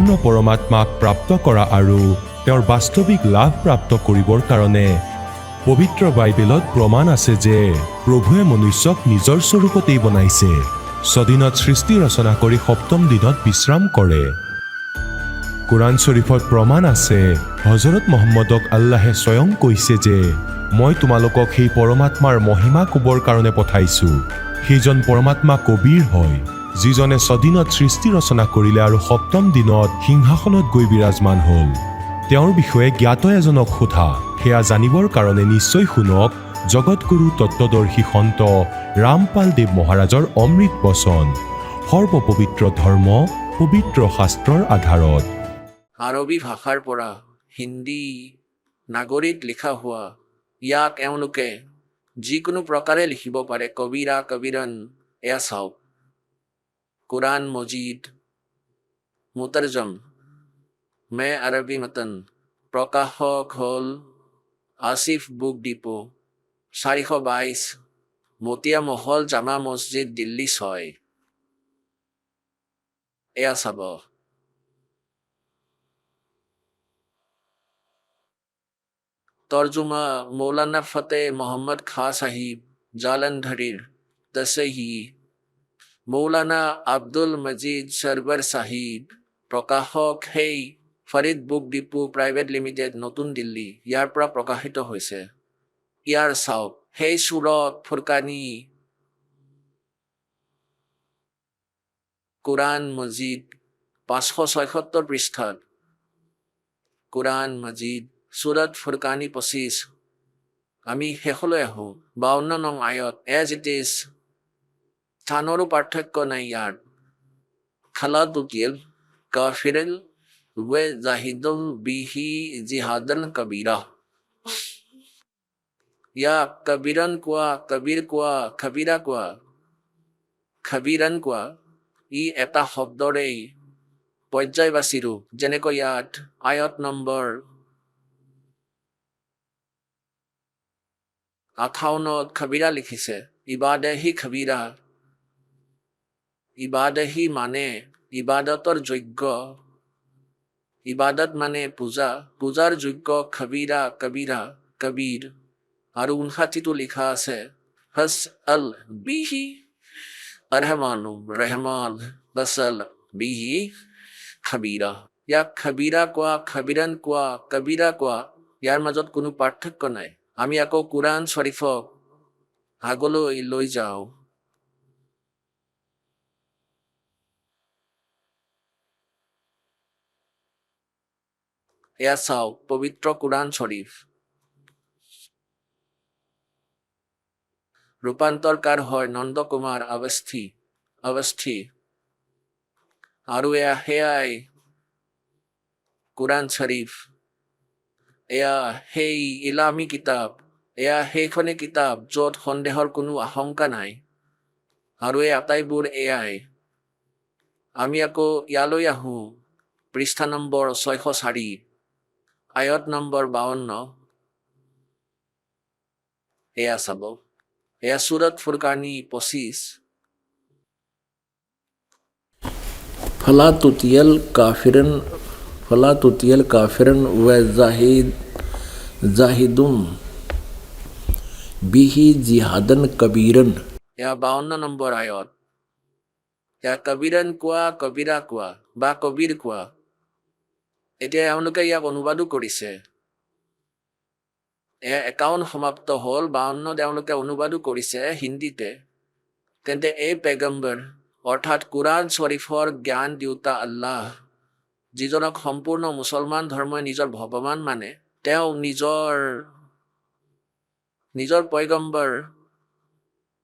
সম্পূৰ্ণ পৰমাত্মাক প্ৰাপ্ত কৰা আৰু তেওঁৰ বাস্তৱিক লাভ প্ৰাপ্ত কৰিবৰ কাৰণে পবিত্ৰ বাইবেলত প্ৰমাণ আছে যে প্ৰভুৱে মনুষ্যক নিজৰ স্বৰূপতেই বনাইছে। 6 দিনত সৃষ্টি ৰচনা কৰি 7ম দিনত বিশ্ৰাম কৰে। কোৰাণ শ্বৰীফত প্ৰমাণ আছে হজৰত মহম্মদক আল্লাহে স্বয়ং কৈছে যে মই তোমালোকক সেই পৰমাত্মাৰ মহিমা ক'বৰ কাৰণে পঠাইছোঁ। সেইজন পৰমাত্মা কবিৰ হয়, যিজনে 6 দিনত সৃষ্টি ৰচনা কৰিলে আৰু 7ম দিনত সিংহাসনত গৈ বিৰাজমান হ'ল। তেওঁৰ বিষয়ে জ্ঞাত এজনক সোধা, সেয়া জানিবৰ কাৰণে নিশ্চয় শুনক জগতগুৰু তত্ত্বদৰ্শী সন্ত ৰামপাল দেৱ মহাৰাজৰ অমৃত বচন, সৰ্বপবিত্ৰ ধৰ্ম পবিত্ৰ শাস্ত্ৰৰ আধাৰত। আৰবী ভাষাৰ পৰা হিন্দী নাগৰীত লিখা হোৱা ইয়াক এওঁলোকে যিকোনো প্ৰকাৰে লিখিব পাৰে। কবিৰা কবিৰন, এয়া চাওক। কুৰাণ মজিদ মুতৰজম মে আৰবী মতন, প্ৰকাশক হ'ল আসিফ বুক ডিপো, 422 মতিয়া মহল জামা মছজিদ, দিল্লী 6। এয়া চাব। তৰ্জুমা মৌলানা ফতে মোহাম্মদ খা সাহিব জালন্ধৰীৰ, তসহি মৌলানা আব্দুল মজিদ সৰবৰ সাহিব, প্ৰকাশক সেই Farid book depot private limited, নতুন দিল্লী। ইয়াৰ পৰা প্ৰকাশিত হৈছে। ইয়াৰ চাওক, সেই সুৰত ফুৰকানী কুৰাণ মজিদ 576 পৃষ্ঠাত। কুৰাণ মজিদ সুৰত ফুৰকানী 25। আমি শেষলৈ আহোঁ। 52 নং আয়ত, এজ ইট ইজ, স্থানৰো পাৰ্থক্য নাই ইয়াত। খালাতুকিল কাফিৰিল ৱে জাহিদুল বিহি জিহাদন কবিৰা। ইয়াক কবিৰন কোৱা, কবিৰ কোৱা, খবিৰা কোৱা, খবিৰন কোৱা। ই এটা শব্দৰেই পৰ্যায়বাচী ৰূপ। যেনেকৈ ইয়াত আয়ত নম্বৰ 58ত খবিৰা লিখিছে, ইবাদহি খবিৰা। ইবাদহি মানে ইবাদতৰ যোগ্য, ইবাদত মানে পূজা, পূজাৰ যোগ্য। খবিৰা কবিৰা কবিৰ। আৰু 59টো লিখা আছে ফস আল বিহি আৰহমানু ৰহমান বসল বিহি খবিৰা। ইয়াক খবিৰা কোৱা, খবিৰন কোৱা, কবিৰা কোৱা, ইয়াৰ মাজত কোনো পাৰ্থক্য নাই। আমি আকৌ কুৰাণ শ্বৰীফক আগলৈ লৈ যাওঁ। এয়া চাওক, পবিত্ৰ কুৰাণ শ্বৰীফ। ৰূপান্তৰকাৰ হয় নন্দ কুমাৰ অৱস্থি। আৰু এয়া সেয়াই কুৰাণ শ্বৰীফ। এয়া সেই ইলামী কিতাপ, এয়া সেইখনে কিতাপ য'ত সন্দেহৰ কোনো আশংকা নাই। আৰু এই আটাইবোৰ এয়াই। আমি আকৌ ইয়ালৈ আহোঁ। পৃষ্ঠা নম্বৰ 604, আয়ত নম্বৰ 52। এয়া চাব। এয়া সুৰত ফুৰকানী 25। ফলা তুতিয়াল কাফিৰন ৱে জাহিদুম বিহি জিহাদন কবিৰন। এয়া 52 নম্বৰ আয়ত। এয়া কবিৰন কোৱা, কবিৰা কোৱা বা কবিৰ কোৱা। এতিয়া এওঁলোকে ইয়াক অনুবাদো কৰিছে। এয়া 51 সমাপ্ত হ'ল, 52 তেওঁলোকে অনুবাদো কৰিছে হিন্দীতে। তেন্তে এই পেগম্বৰ অৰ্থাৎ কুৰাণ শ্বৰীফৰ জ্ঞান দিওঁতা আল্লাহ, যিজনক সম্পূৰ্ণ মুছলমান ধৰ্মই নিজৰ ভগৱান মানে, তেওঁ নিজৰ পয়গম্বৰ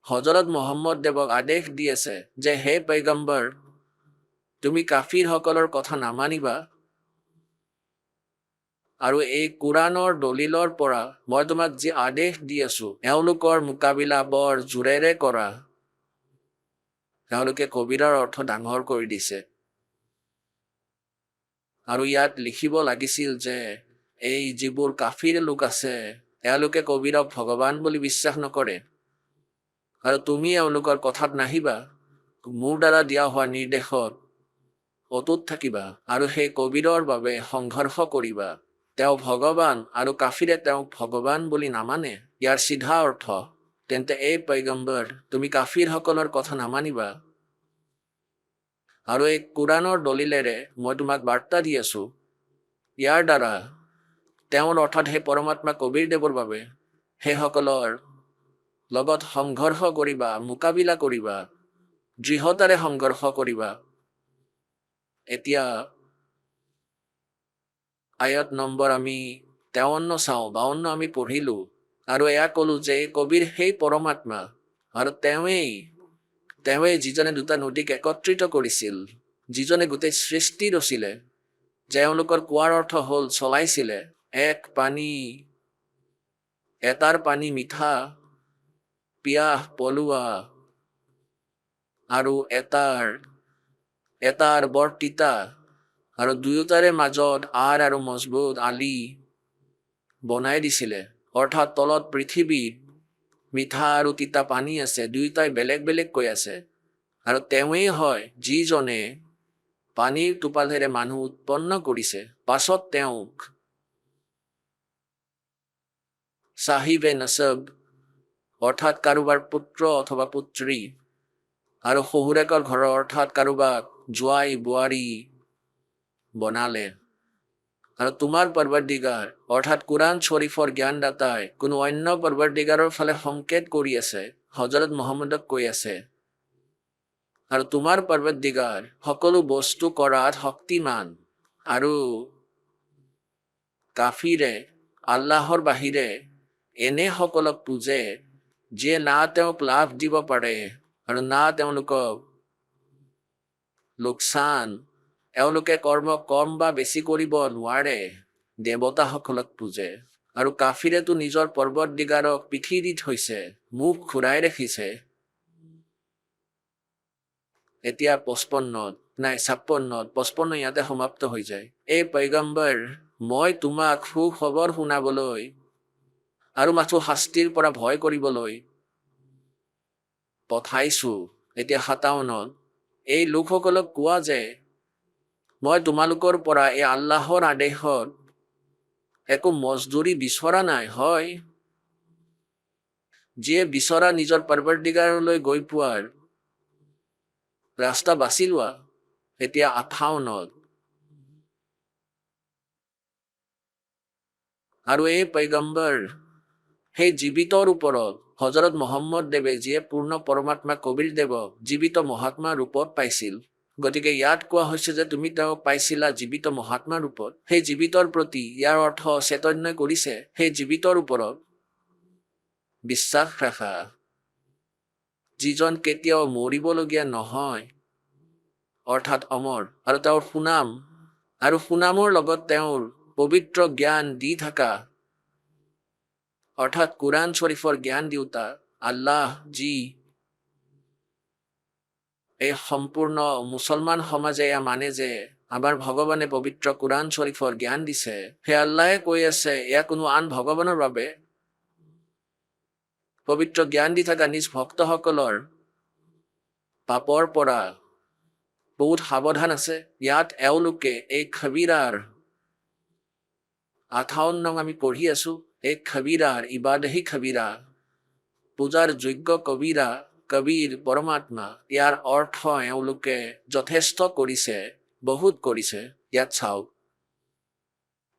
হজৰত মহম্মদ দেৱক আদেশ দি আছে যে হে পয়গম্বৰ, তুমি কাফিৰসকলৰ কথা নামানিবা। আৰু এই কুৰাণৰ দলিলৰ পৰা মই তোমাক যি আদেশ দি আছো, এওঁলোকৰ মোকাবিলা বৰ জোৰেৰে কৰা। তেওঁলোকে কবিৰাৰ অৰ্থ ডাঙৰ কৰি দিছে। আৰু ইয়াত লিখিব লাগিছিল যে এই যিবোৰ কাফিৰ লোক আছে, এওঁলোকে কবিৰক ভগৱান বুলি বিশ্বাস নকৰে। আৰু তুমি এওঁলোকৰ কথাত নাহিবা। মোৰ দ্বাৰা দিয়া হোৱা নিৰ্দেশত অটুট থাকিবা আৰু সেই কবিৰৰ বাবে সংঘৰ্ষ কৰিবা। তেওঁ ভগৱান আৰু কাফিৰে তেওঁক ভগৱান বুলি নামানে, ইয়াৰ চিধা অৰ্থ। তেন্তে এই পয়গম্বৰ, তুমি কাফিৰসকলৰ কথা নামানিবা। আৰু এই কোৰাণৰ দলিলেৰে মই তোমাক বাৰ্তা দি আছো। ইয়াৰ দ্বাৰা তেওঁৰ অৰ্থাৎ সেই পৰমাত্মা কবীৰদেৱৰ বাবে সেইসকলৰ লগত সংঘৰ্ষ কৰিবা, মোকাবিলা কৰিবা, দৃঢ়তাৰে সংঘৰ্ষ কৰিবা। এতিয়া আয়াত নম্বৰ আমি 53 চাওঁ, 52 আমি পঢ়িলো আৰু এয়া কলো যে কবিৰ সেই পৰমাত্মা আৰু তেওঁৱেই যিজনে দুটা নদীক একত্ৰিত কৰিছিল, যিজনে গোটেই সৃষ্টি ৰচিলে, তেওঁলোকৰ কোৱাৰ অৰ্থ হ'ল চলাইছিলে। এটাৰ পানী মিঠা, পিয়াহ পলুৱা, আৰু এটাৰ বৰ তিতা, আৰু দুয়োটাৰে মাজত আৰু মজবুত আলি বনাই দিছিলে। অৰ্থাৎ তলত পৃথিৱীত মিঠা আৰু তিতা পানী আছে, দুয়োটাই বেলেগ বেলেগকৈ আছে। আৰু তেওঁৱেই হয় যিজনে পানীৰ টোপালেৰে মানুহ উৎপন্ন কৰিছে। পাছত তেওঁক চাহিবে নসব, অৰ্থাৎ কাৰোবাৰ পুত্ৰ অথবা পুত্ৰী, আৰু শহুৰেকৰ ঘৰৰ অৰ্থাৎ কাৰোবাক জোৱাই বোৱাৰী বনালে। আৰু তোমাৰ পৰৱৰ্তীগাৰ অৰ্থাৎ কোৰাণ শ্বৰীফৰ জ্ঞানদাতাই কোনো অন্য পৰৱৰ্তীগাৰৰ ফালে সংকেত কৰি আছে, হজৰত মুহাম্মদক কৈ আছে। আৰু তোমাৰ পৰৱৰ্তীগাৰ সকলো বস্তু কৰাত শক্তিমান। আৰু কাফিৰে আল্লাহৰ বাহিৰে এনেসকলক পূজে যিয়ে না তেওঁক লাভ দিব পাৰে আৰু না তেওঁলোকক লোকচান। এওঁলোকে কৰ্ম কম বা বেছি কৰিব নোৱাৰে, দেৱতাসকলক পূজে। আৰু কাফিৰেতো নিজৰ পৰৱৰ্তীগাৰক পিঠি দি থৈছে, মুখ ঘূৰাই ৰাখিছে। এতিয়া 56 ইয়াতে সমাপ্ত হৈ যায়। এই পয়গম্বৰ, মই তোমাক সুখবৰ শুনাবলৈ আৰু মাথো শাস্তিৰ পৰা ভয় কৰিবলৈ পঠাইছো। এতিয়া 57, এই লোকসকলক কোৱা যে মই তোমালোকৰ পৰা এই আল্লাহৰ আদেশত একো মজদুৰি বিচৰা নাই। হয়, যিয়ে বিচৰা নিজৰ পৰৱৰ্তীগাৰলৈ গৈ পোৱাৰ ৰাস্তা বাছি লোৱা। এতিয়া 58, আৰু এই পয়গম্বৰ সেই জীৱিতৰ ওপৰত হজৰত মুহাম্মদ দেৱে, যিয়ে পূৰ্ণ পৰমাত্মা কবিৰ দেৱক জীৱিত মহাত্মা ৰূপত পাইছিল। গতিকে ইয়াত কোৱা হৈছে যে তুমি তেওঁক পাইছিলা জীৱিত মহাত্মা ৰূপত। সেই জীৱিতৰ প্ৰতি ইয়াৰ অৰ্থ চেতন্য কৰিছে, সেই জীৱিতৰ ওপৰত বিশ্বাস ৰাখা, যিজন কেতিয়াও মৰিবলগীয়া নহয়, অৰ্থাৎ অমৰ। আৰু তেওঁৰ সুনাম আৰু সুনামৰ লগত তেওঁৰ পবিত্ৰ জ্ঞান দি থকা, অৰ্থাৎ কোৰাণ শ্বৰীফৰ জ্ঞান দিওঁতা আল্লাহ, যি এই সম্পূৰ্ণ মুছলমান সমাজে মানে যে আমাৰ ভগৱানে পবিত্ৰ কোৰাণ শ্বৰীফৰ জ্ঞান দিছে, সেই আল্লাহে কৈ আছে এয়া কোনো আন ভগৱানৰ বাবে পবিত্ৰ জ্ঞান দি থকা নিজ ভক্তসকলৰ পাপৰ পৰা বহুত সাৱধান আছে। ইয়াত এওঁলোকে এই খবিৰাৰ 58 আমি পঢ়ি আছো। এই খবিৰাৰ ইবাদহি খবিৰা, পূজাৰ যোগ্য কবিৰা, কবিৰ পৰমাত্মা, ইয়াৰ অৰ্থ এওঁলোকে যথেষ্ট কৰিছে, বহুত কৰিছে। ইয়াত চাওক,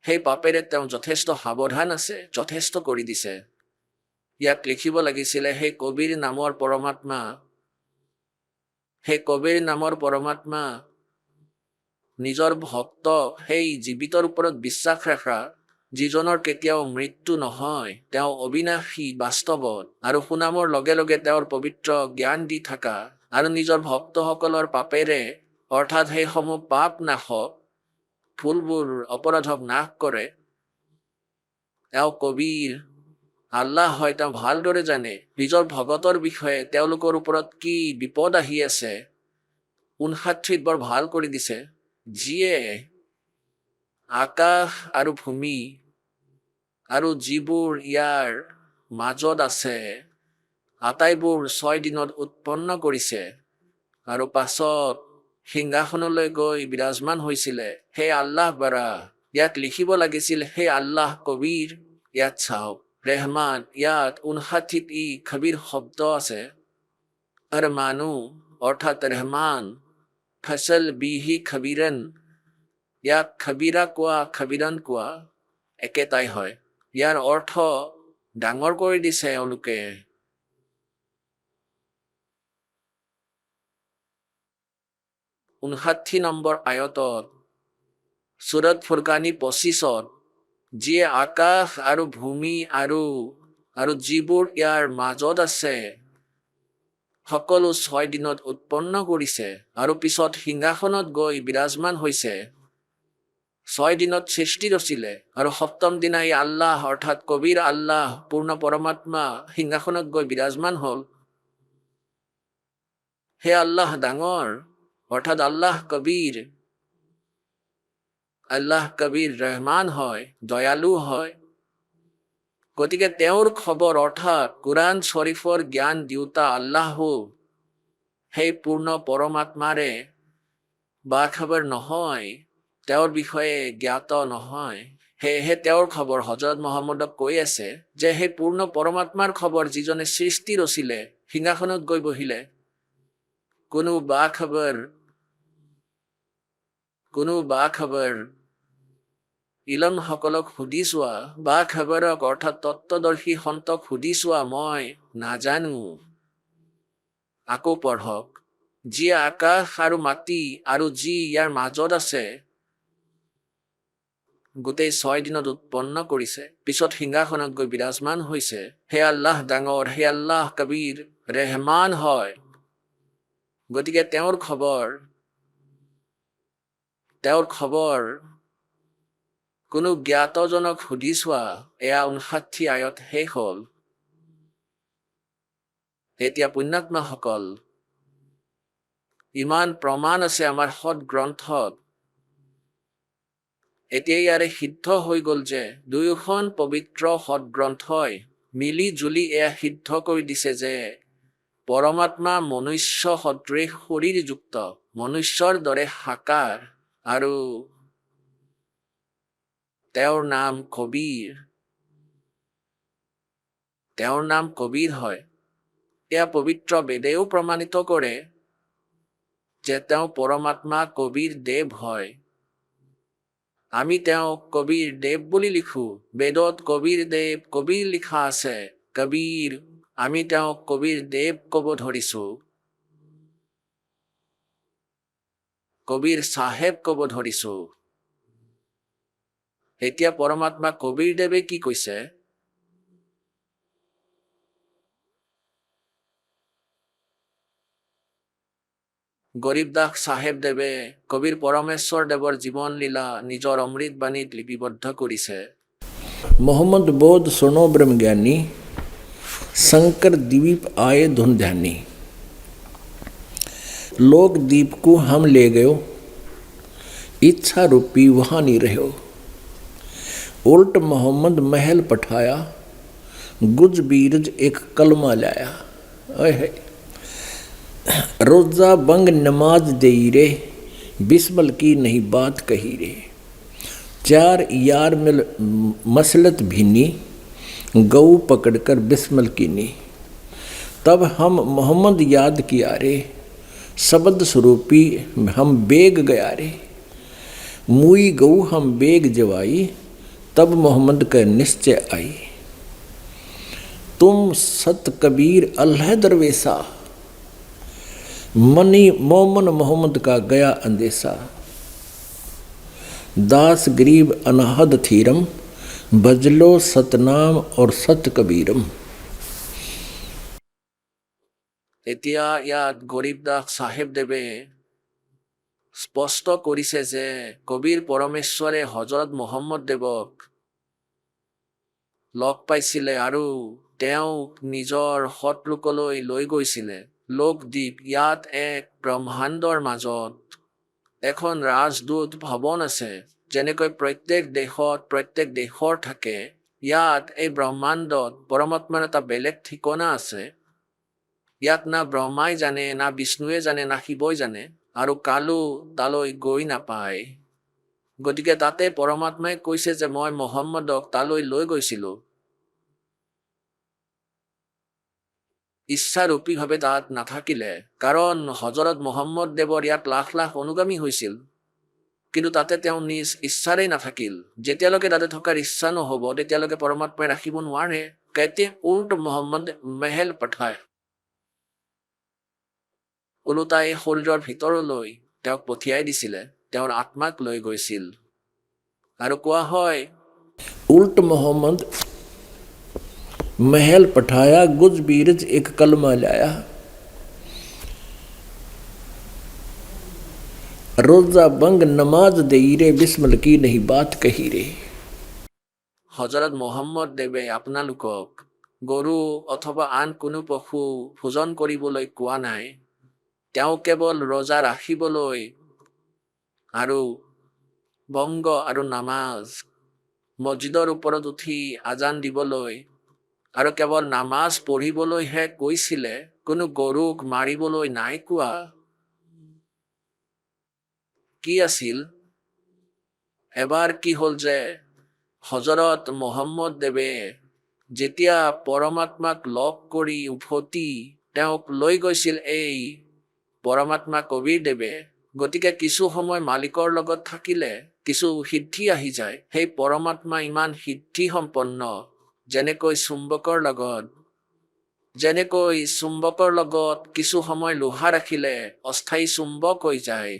সেই পাপেৰে তেওঁ যথেষ্ট সাৱধান আছে, যথেষ্ট কৰি দিছে। ইয়াত লিখিব লাগিছিলে সেই কবিৰ নামৰ পৰমাত্মা, সেই কবিৰ নামৰ পৰমাত্মা নিজৰ ভক্ত সেই জীৱিতৰ ওপৰত বিশ্বাস ৰাখা, যিজনৰ কেতিয়াও মৃত্যু নহয়, তেওঁ অবিনাশী বাস্তৱত, আৰু সুনামৰ লগে লগে তেওঁৰ পবিত্ৰ জ্ঞান দি থকা, আৰু নিজৰ ভক্তসকলৰ পাপেৰে অৰ্থাৎ সেইসমূহ পাপ নাশক, ফুলবোৰ অপৰাধক নাশ কৰে। তেওঁ কবিৰ আল্লাহ হয়, তেওঁ ভালদৰে জানে নিজৰ ভগতৰ বিষয়ে তেওঁলোকৰ ওপৰত কি বিপদ আহি আছে। 59 বৰ ভাল কৰি দিছে, যিয়ে আকাশ আৰু ভূমি আৰু যিবোৰ ইয়াৰ মাজত আছে আটাইবোৰ 6 দিনত উৎপন্ন কৰিছে, আৰু পাছত সিংহাসনলৈ গৈ বিৰাজমান হৈছিলে হে আল্লাহ বাৰা। ইয়াত লিখিব লাগিছিল হে আল্লাহ কবিৰ। ইয়াত চাওক ৰেহমান, ইয়াত 59 খবিৰ শব্দ আছে। আৰু মানুহ অৰ্থাৎ ৰেহমান, ফচল বিহি খবিৰন। ইয়াক খবিৰা কোৱা খবিৰন কোৱা একেটাই হয়। ইয়াৰ অৰ্থ ডাঙৰ কৰি দিছে এওঁলোকে। 59 নম্বৰ আয়তত সূৰত ফুৰকানী 25ত যিয়ে আকাশ আৰু ভূমি আৰু যিবোৰ ইয়াৰ মাজত আছে সকলো 6 দিনত উৎপন্ন কৰিছে আৰু পিছত সিংহাসনত গৈ বিৰাজমান হৈছে। 6 দিনত সৃষ্টি ৰচিলে আৰু 7ম দিনাই আল্লাহ অৰ্থাৎ কবিৰ আল্লাহ পূৰ্ণ পৰমাত্মা সিংহাসনত গৈ বিৰাজমান হ'ল। হে আল্লাহ ডাঙৰ অৰ্থাৎ আল্লাহ কবিৰ। আল্লাহ কবিৰ ৰহমান হয়, দয়ালু হয়। গতিকে তেওঁৰ খবৰ অৰ্থাৎ কুৰাণ শৰীফৰ জ্ঞান দিওঁতা আল্লাহো সেই পূৰ্ণ পৰমাত্মাৰে বাখবৰ নহয়, তেওঁৰ বিষয়ে জ্ঞাত নহয়। সেয়েহে তেওঁৰ খবৰ হজৰত মহম্মদক কৈ আছে যে সেই পূৰ্ণ পৰমাত্মাৰ খবৰ যিজনে সৃষ্টি ৰচিলে, সিংহাসনত গৈ বহিলে। কোনো বাখবৰ ইলমসকলক সুধি চোৱা, বাখবৰক অৰ্থাৎ তত্ত্বদৰ্শী সন্তক সুধি চোৱা, মই নাজানো। আকৌ পঢ়ক, যি আকাশ আৰু মাটি আৰু যি ইয়াৰ মাজত আছে গোটেই 6 দিনত উৎপন্ন কৰিছে, পিছত সিংহাসনত গৈ বিৰাজমান হৈছে। হে আল্লাহ ডাঙৰ, হে আল্লাহ কবিৰ, ৰেহমান হয়। গতিকে তেওঁৰ খবৰ কোনো জ্ঞাতজনক সুধি চোৱা। এয়া 59 আয়ত শেষ হ'ল। এতিয়া পুণ্যাত্মাসকল, ইমান প্ৰমাণ আছে আমাৰ সৎ গ্ৰন্থত। এতিয়া ইয়াৰে সিদ্ধ হৈ গ'ল যে দুয়োখন পবিত্ৰ সৎগ্ৰন্থই মিলি জুলি এয়া সিদ্ধ কৰি দিছে যে পৰমাত্মা মনুষ্য সদৃশ শৰীৰযুক্ত, মনুষ্যৰ দৰে সাকাৰ আৰু তেওঁৰ নাম কবিৰ হয়। এয়া পবিত্ৰ বেদেও প্ৰমাণিত কৰে যে তেওঁ পৰমাত্মা কবিৰ দেৱ হয়। আমি তেওঁক কবিৰ দেৱ বুলি লিখো। বেদত কবিৰ দেৱ কবিৰ লিখা আছে, কবিৰ। আমি তেওঁক কবিৰ দেৱ ক'ব ধৰিছো, কবিৰ চাহেব ক'ব ধৰিছো। এতিয়া পৰমাত্মা কবিৰ দেৱে কি কৈছে? গৰীবদাস চাহেব দেৱে কবিৰ পৰমেশ্বৰ দেৱৰ জীৱন লীলা নিজৰ অমৃত বাণীত লিপিবদ্ধ কৰিছে। मोहम्मद बोध सुनो ब्रह्मज्ञानी, शंकर द्वीप आए धुन ध्यानी। लोक दीप को हम ले गयो, इच्छा रूपी वहाँ नहीं रहो। उल्ट मोहम्मद महल पठाया, गुज बीरज एक कलमा लाया। रोजा बंग नमाज दे रे, बिस्मल की नहीं बात कही रे। 4 यार मिल मसलत भीनी, गऊ पकड़कर बिस्मल कीनी। तब हम मोहम्मद याद किया रे, शब्द स्वरूपी हम बेग गया रे। मुई गऊ हम बेग जवाई, तब मोहम्मद का निश्चय आई। तुम सत कबीर अल्लाह दरवेसा, मनी मोमन मोहम्मद का गया अंदेशा। दास गरीब अनाहद थीरम, भजलो सतनाम और सत कबीरम। এতিয়া ইয়াত গৰীবদাস চাহেব দেৱে স্পষ্ট কৰিছে যে কবিৰ পৰমেশ্বৰে হজৰত মহম্মদ দেৱক লগ পাইছিলে আৰু তেওঁক নিজৰ সৎলোকলৈ লৈ গৈছিলে। লোকদ্বীপ, ইয়াত এক ব্ৰহ্মাণ্ডৰ মাজত এখন ৰাজদূত ভৱন আছে। যেনেকৈ প্ৰত্যেক দেশৰ থাকে, ইয়াত এই ব্ৰহ্মাণ্ডত পৰমাত্মাৰ এটা বেলেগ ঠিকনা আছে। ইয়াত না ব্ৰহ্মাই জানে, না বিষ্ণুৱে জানে, না শিৱই জানে। আৰু কালো তালৈ গৈ নাপায়। গতিকে তাতে পৰমাত্মাই কৈছে যে মই মহম্মদক তালৈ লৈ গৈছিলো। ইচ্ছাৰূপীভাৱে তাত নাথাকিলে, কাৰণ হজৰত মহম্মদ দেৱৰ ইয়াত লাখ লাখ অনুগামী হৈছিল, কিন্তু তাতে তেওঁ নিজ ইচ্ছাৰেই নাথাকিল। যেতিয়ালৈকে তাতে থকাৰ ইচ্ছা নহ'ব তেতিয়ালৈকে পৰমাত্মাই ৰাখিব নোৱাৰে। कहते উল্ট মোহাম্মদ মেহেল পঠায়, ওলোটাই শৰীৰৰ ভিতৰলৈ তেওঁক পঠিয়াই দিছিলে, তেওঁৰ আত্মাক লৈ গৈছিল। আৰু কোৱা হয় उल्ट मोहम्मद महल पठाया, गुज बीरज एक कलमा लाया। रोजा बंग नमाज दे रे, बिस्मिल की नहीं बात कही रे। হজৰত মহম্মদ দেৱে আপোনালোকক গৰু অথবা আন কোনো পশু ভোজন কৰিবলৈ কোৱা নাই। তেওঁ কেৱল ৰোজা ৰাখিবলৈ আৰু বংগ আৰু নামাজ, মছজিদৰ ওপৰত উঠি আজান দিবলৈ আৰু কেৱল নামাজ পঢ়িবলৈহে কৈছিলে, কোনো গৰুক মাৰিবলৈ নাই কোৱা। কি আছিল? এবাৰ কি হ'ল যে হজৰত মহম্মদ দেৱে যেতিয়া পৰমাত্মাক লগ কৰি উভতি তেওঁক লৈ গৈছিল এই পৰমাত্মা কবিৰ দেৱে, গতিকে কিছু সময় মালিকৰ লগত থাকিলে কিছু সিদ্ধি আহি যায়। সেই পৰমাত্মা ইমান সিদ্ধি সম্পন্ন, যেনেকৈ চুম্বকৰ লগত কিছু সময় লোহা ৰাখিলে অস্থায়ী চুম্বক হৈ যায়,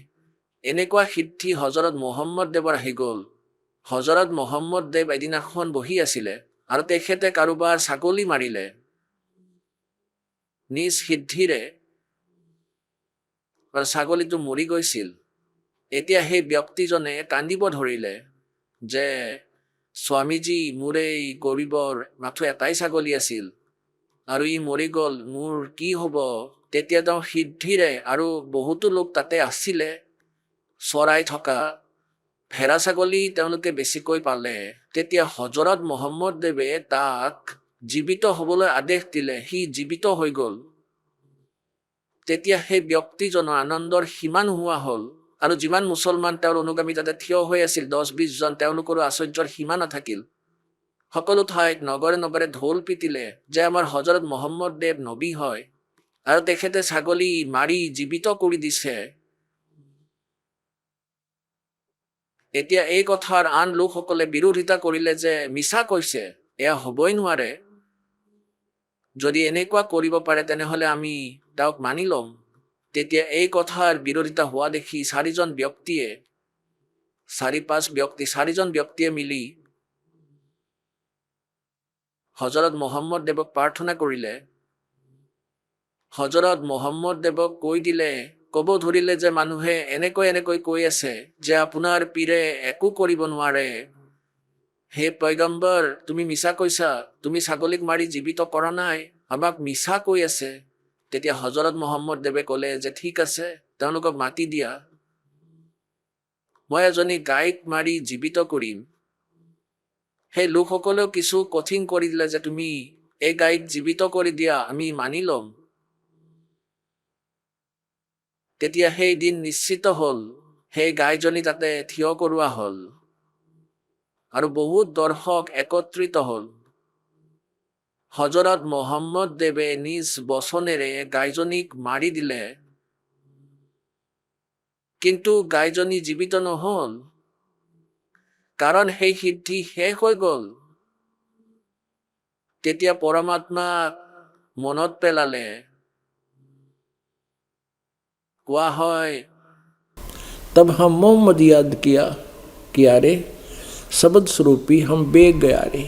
এনেকুৱা সিদ্ধি হজৰত মহম্মদ দেৱৰ আহি গ'ল। হজৰত মহম্মদ দেৱ এদিনাখন বহি আছিলে আৰু তেখেতে কাৰোবাৰ ছাগলী মাৰিলে নিজ সিদ্ধিৰে, আৰু ছাগলীটো মৰি গৈছিল। এতিয়া সেই ব্যক্তিজনে কান্দিব ধৰিলে যে স্বামীজী, মোৰ এই গৰীবৰ মাথো এটাই ছাগলী আছিল আৰু ই মৰি গ'ল, মোৰ কি হ'ব? তেতিয়া তেওঁ সিদ্ধিৰে, আৰু বহুতো লোক তাতে আছিলে চৰাই থকা, ভেড়া ছাগলী তেওঁলোকে বেছিকৈ পালে। তেতিয়া হজৰত মহম্মদ দেৱে তাক জীৱিত হ'বলৈ আদেশ দিলে, সি জীৱিত হৈ গ'ল। তেতিয়া সেই ব্যক্তিজনৰ আনন্দৰ সীমা নোহোৱা হ'ল, আৰু যিমান মুছলমান তেওঁৰ অনুগামী তাতে থিয় হৈ আছিল 10-20 জন, তেওঁলোকৰো আশ্চৰ্যৰ সীমা নাথাকিল। সকলো ঠাইত নগৰে নগৰে ঢোল পিটিলে যে আমাৰ হজৰত মহম্মদ দেৱ নবী হয় আৰু তেখেতে ছাগলী মাৰি জীৱিত কৰি দিছে। এতিয়া এই কথাৰ আন লোকসকলে বিৰোধিতা কৰিলে যে মিছা কৈছে, এয়া হ'বই নোৱাৰে। যদি এনেকুৱা কৰিব পাৰে তেনেহ'লে আমি তেওঁক মানি ল'ম। তেতিয়া এই কথাৰ বিৰোধিতা হোৱা দেখি চাৰিজন ব্যক্তিয়ে মিলি হজৰত মহম্মদ দেৱক প্ৰাৰ্থনা কৰিলে। হজৰত মহম্মদ দেৱক ক'ব ধৰিলে যে মানুহে এনেকৈ কৈ আছে যে আপোনাৰ পীৰে একো কৰিব নোৱাৰে। হে পয়গম্বৰ, তুমি মিছা কৈছা, তুমি ছাগলীক মাৰি জীৱিত কৰা নাই, আমাক মিছা কৈ আছে। তেতিয়া হজৰত মহম্মদ দেৱে ক'লে যে ঠিক আছে, তেওঁলোকক মাতি দিয়া, মই এজনী গাইক মাৰি জীৱিত কৰিম। সেই লোকসকলেও কিছু কঠিন কৰি দিলে যে তুমি এই গাইক জীৱিত কৰি দিয়া, আমি মানি ল'ম। তেতিয়া সেই দিন নিশ্চিত হ'ল, সেই গাইজনী তাতে থিয় কৰোৱা হ'ল আৰু বহুত দৰ্শক একত্ৰিত হ'ল। হজৰত মহম্মদ দেৱে নিজ বচনেৰে গাইজনীক মাৰি দিলে, কিন্তু গাইজনী জীৱিত নহ'ল, কাৰণ সেই সিদ্ধি শেষ হৈ গ'ল। তেতিয়া পৰমাত্মাক মনত পেলালে। কোৱা হয় तब हम मोहम्मद याद किया रे, शब्द स्वरूपी हम बेग गया रे।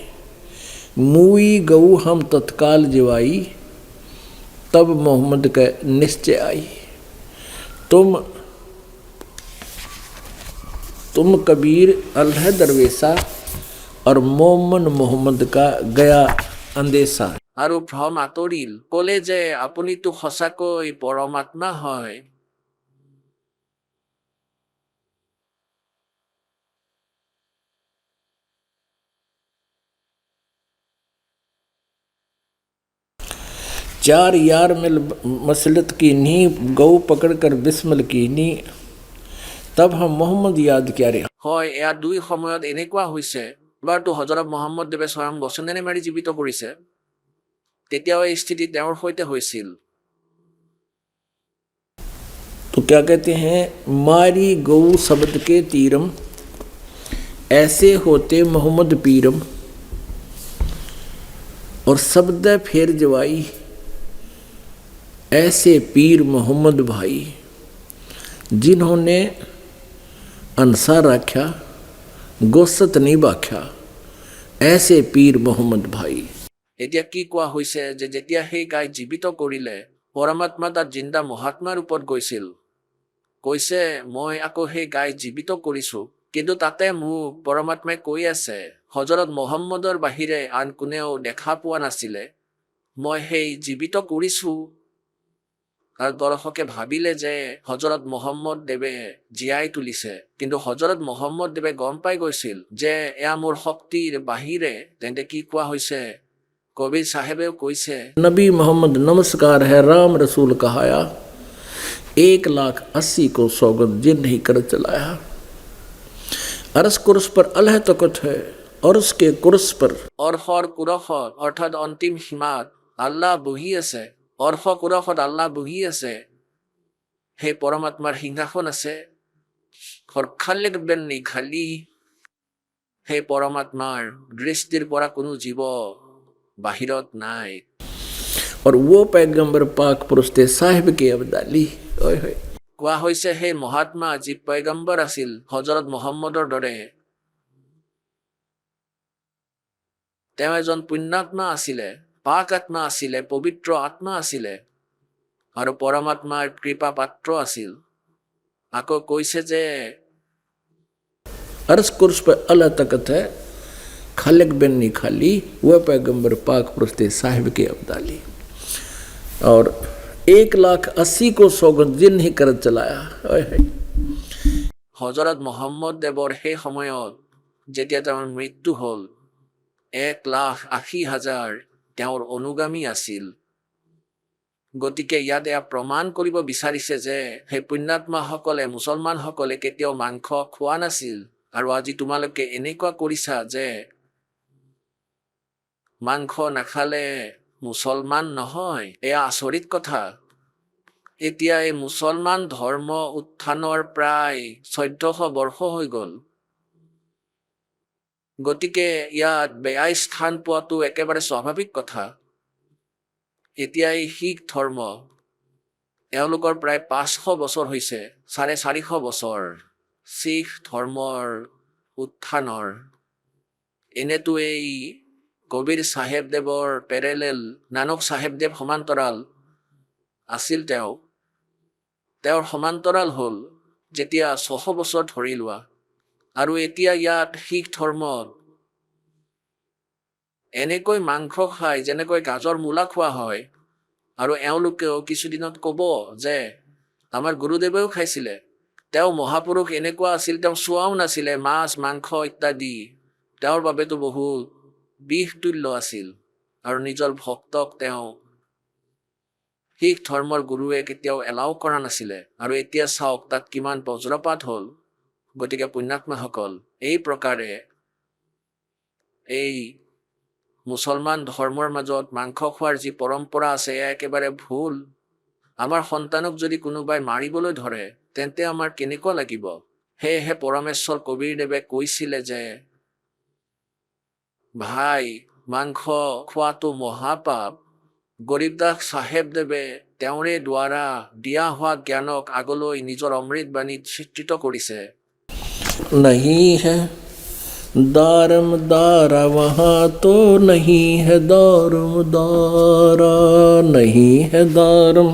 मुई गऊ हम तत्काल जिवाई, तब मोहम्मद का निश्चय आई। तुम कबीर अल्लाह दरवेशा, और मोमन मोहम्मद का गया अंदेशा। আৰু ভ্ৰম আঁতৰিল, ক'লে যে আপুনিতো সঁচাকৈ পৰমাত্মা হয়। 4 यार मिल मसलत की नी, गौ पकड़कर बिस्मिल की नी, तब हम मोहम्मद याद किया रे। হয় এয়া দুই সময়ত এনেকুৱা হৈছে, এবাৰতো হজৰত মহম্মদ দেৱে স্বয়ং গছনেৰে মাৰি জীৱিত কৰিছে, তেতিয়াও এই স্থিতি তেওঁৰ সৈতে হৈছিল। तो क्या कहते हैं, मारी गौ शब्द के तीरम, ऐसे होते मोहम्मद पीरम, और शब्द फेर जवाई, ऐसे पीर मोहम्मद भाई, जिन्होंने अनसार रखा गोसत नहीं बाख्या, ऐसे पीर मोहम्मद भाई। এতিয়া কি কোৱা হৈছে যে যেতিয়া সেই গাই জীৱিত কৰিলে, পৰমাত্মা তাত জিন্দা মহাত্মাৰ ৰূপত গৈছিল, কৈছে মই আকৌ সেই গাই জীৱিত কৰিছো, কিন্তু তাতে মোক পৰমাত্মাই কৈ আছে হজৰত মহম্মদৰ বাহিৰে আন কোনেও দেখা পোৱা নাছিলে, মই সেই জীৱিত কৰিছো। আৰু দৰ্শকে ভাবিলে যে হজৰত মহম্মদ দেৱে জীয়াই তুলিছে, কিন্তু হজৰত মহম্মদ দেৱে গম পাই গৈছিল যে এয়া মোৰ শক্তিৰ বাহিৰে। তেন্তে কি কোৱা হৈছে, কবিৰ চাহেবেও কৈছে, नबी मोहम्मद नमस्कार है राम रसूल कहाया, 1,80,000 को सौगंध जिन नहीं कर चलाया। अरस कुर्स पर अल्लाह तकत है और उसके कुर्स पर, অৰ্শৰ কুৰশত অৰ্থাৎ অন্তিম সীমাত আল্লাহ বহি আছে, অৰ্শ কুৰশত আল্লাহ বহি আছে, সেই পৰমাত্মাৰ সিংহাসন আছে। খালিক বেন নিখালি, সেই পৰমাত্মাৰ দৃষ্টিৰ পৰা কোনো জীৱ বাহিৰত নাই। और वो पैगंबर पाक पुरुषते साहिब के अब्दाली। ओए होए, কোৱা হৈছে সেই মহাত্মা যি পয়গম্বৰ আছিল হজৰত মহম্মদৰ দৰে, তেওঁ এজন পুণ্যাত্মা আছিলে, পাক আত্মা আছিলে, পবিত্ৰ আত্মা আছিলে আৰু পৰমাত্মাৰ কৃপা পাত্ৰ আছিল। আকৌ কৈছে যে अरस कुर्स पर अल्लाह तकत है, खालिक बिन निखाली, वह पैगंबर पाक पुरुषते साहिब के अब्दाली। और 1,80,000 को सौगंध जिन नहीं कर चलाया। ओए होए, হজৰত মহম্মদ দেৱৰ সেই সময়ত যেতিয়া তেওঁৰ মৃত্যু হ'ল, 1,80,000 তেওঁৰ অনুগামী আছিল। গতিকে ইয়াত এয়া প্ৰমাণ কৰিব বিচাৰিছে যে সেই পুণ্যাত্মাসকলে, মুছলমানসকলে কেতিয়াও মাংস খোৱা নাছিল, আৰু আজি তোমালোকে এনেকুৱা কৰিছা যে মাংস নাখালে মুছলমান নহয়, এয়া আচৰিত কথা। এতিয়া এই মুছলমান ধৰ্ম উত্থানৰ প্ৰায় 1400 বৰ্ষ হৈ গ'ল। গতিকে ইয়াত বেয়া স্থান পোৱাটো একেবাৰে স্বাভাৱিক কথা। এতিয়া এই শিখ ধৰ্ম, এওঁলোকৰ প্ৰায় 500 বছৰ হৈছে, 450 বছৰ শিখ ধৰ্মৰ উত্থানৰ। এনেতো এই কবিৰ চাহেবদেৱৰ পেৰেলেল নানক চাহেবদেৱ সমান্তৰাল আছিল, তেওঁৰ সমান্তৰাল হ'ল যেতিয়া 600 বছৰ ধৰি লোৱা। আৰু এতিয়া ইয়াত শিখ ধৰ্মত এনেকৈ মাংস খায় যেনেকৈ গাজৰ মূলা খোৱা হয়, আৰু এওঁলোকেও কিছুদিনত ক'ব যে আমাৰ গুৰুদেৱেও খাইছিলে, তেওঁ মহাপুৰুষ এনেকুৱা আছিল, তেওঁ চোৱাও নাছিলে মাছ মাংস ইত্যাদি, তেওঁৰ বাবেতো বহুত বিষতুল্য আছিল, আৰু নিজৰ ভক্তক তেওঁ শিখ ধৰ্মৰ গুৰুৱে কেতিয়াও এলাও কৰা নাছিলে। আৰু এতিয়া চাওক তাত কিমান বজ্ৰপাত হ'ল। গতিকে পুণ্যাত্মাসকল, এই প্ৰকাৰে এই মুছলমান ধৰ্মৰ মাজত মাংস খোৱাৰ যি পৰম্পৰা আছে, এয়া একেবাৰে ভুল। আমাৰ সন্তানক যদি কোনোবাই মাৰিবলৈ ধৰে, তেন্তে আমাৰ কেনেকুৱা লাগিব। সেয়েহে পৰমেশ্বৰ কবিৰদেৱে কৈছিলে যে ভাই, মাংস খোৱাটো মহাপাপ। গৰীবদাস চাহেবদেৱে তেওঁৰে দ্বাৰা দিয়া হোৱা জ্ঞানক আগলৈ নিজৰ অমৃত বাণীত চিত্ৰিত কৰিছে। नहीं है दारम दारा वहाँ तो नहीं है दारम दारा, नहीं है दारम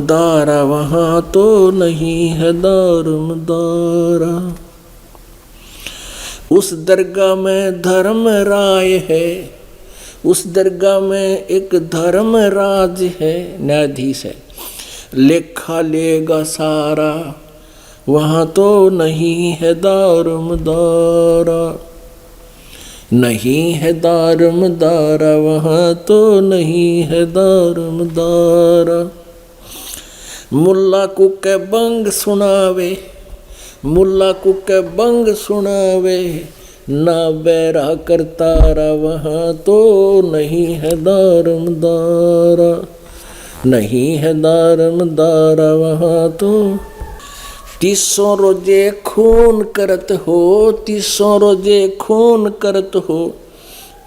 दारा वहाँ तो नहीं है दारम दारा। उस दरगाह में धर्म राय है, उस दरगाह में एक धर्म राज है, न्यायाधीश है, लेखा लेगा सारा, वहाँ तो नहीं है दारुम दारा। नहीं है दारमदारा वहाँ तो नहीं है दारमदारा। मुल्ला को के बंग सुनावे, मुल्ला को के बंग सुनावे, ना बैरा करतारा वहाँ तो नहीं है दारमदारा, नहीं है दारमदारा वहाँ तो। तीसों रोजे खून करत हो, तीसों रोजे खून करत हो,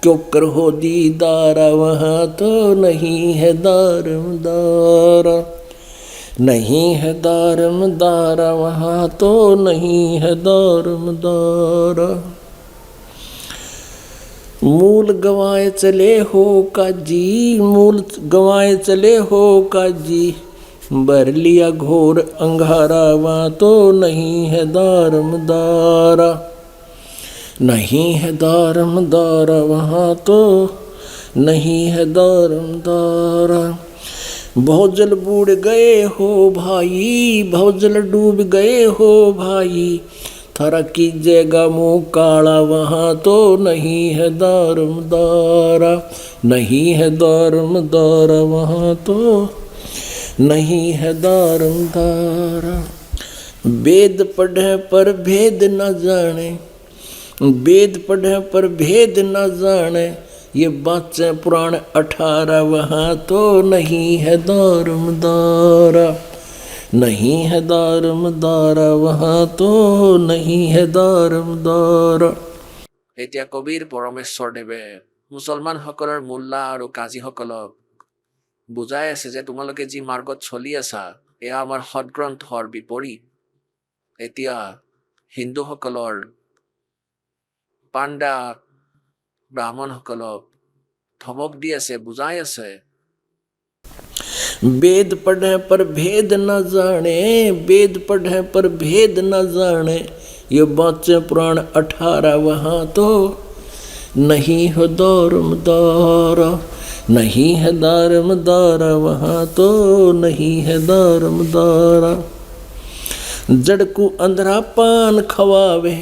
क्यों कर हो दीदारा वहाँ तो नहीं है दारमदारा, नहीं है दारमदारा वहाँ तो नहीं है दारमदारा। मूल गवाए चले हो काजी, मूल गवाए चले हो काजी, भर लिया घोर अंगारा वहाँ तो नहीं है दारमदारा, नहीं है दारमदारा वहाँ तो नहीं है दारमदारा। भौजल बूढ़ गए हो भाई, भौजल डूब गए हो भाई, थारा कीजिएगा मुँह काला वहाँ तो नहीं है दारमदारा, नहीं है दारमदारा वहाँ तो नहीं है दारमदारा। वेद पढ़े पर भेद न जाने, वेद पढ़े पर भेद न जाने, ये बातें पुराण 18 वहाँ तो नहीं है दारमदारा, नहीं है दारमदारा वहाँ तो नहीं है दारमदारा। এতিয়া কবিৰ পৰমেশ্বৰদেৱে মুছলমানসকলৰ মোল্লা আৰু কাজীসকলক বুজাই আছে যে তোমালোকে যি মাৰ্গত চলি আছা এয়া আমাৰ সদগ্ৰন্থৰ বিপৰীত। এতিয়া হিন্দুসকলৰ পাণ্ডা ব্ৰাহ্মণসকলক ধমক দি আছে, বুজাই আছে। वेद पढ़े पर भेद न जाने, वेद पढ़े पर भेद न जाने, ये बातें पुराण 18 वहाँ तो नहीं है दारमदारा, नहीं है दारमदारा वहाँ तो नहीं है दारमदारा। जड़ को अंधरा पान खवावे,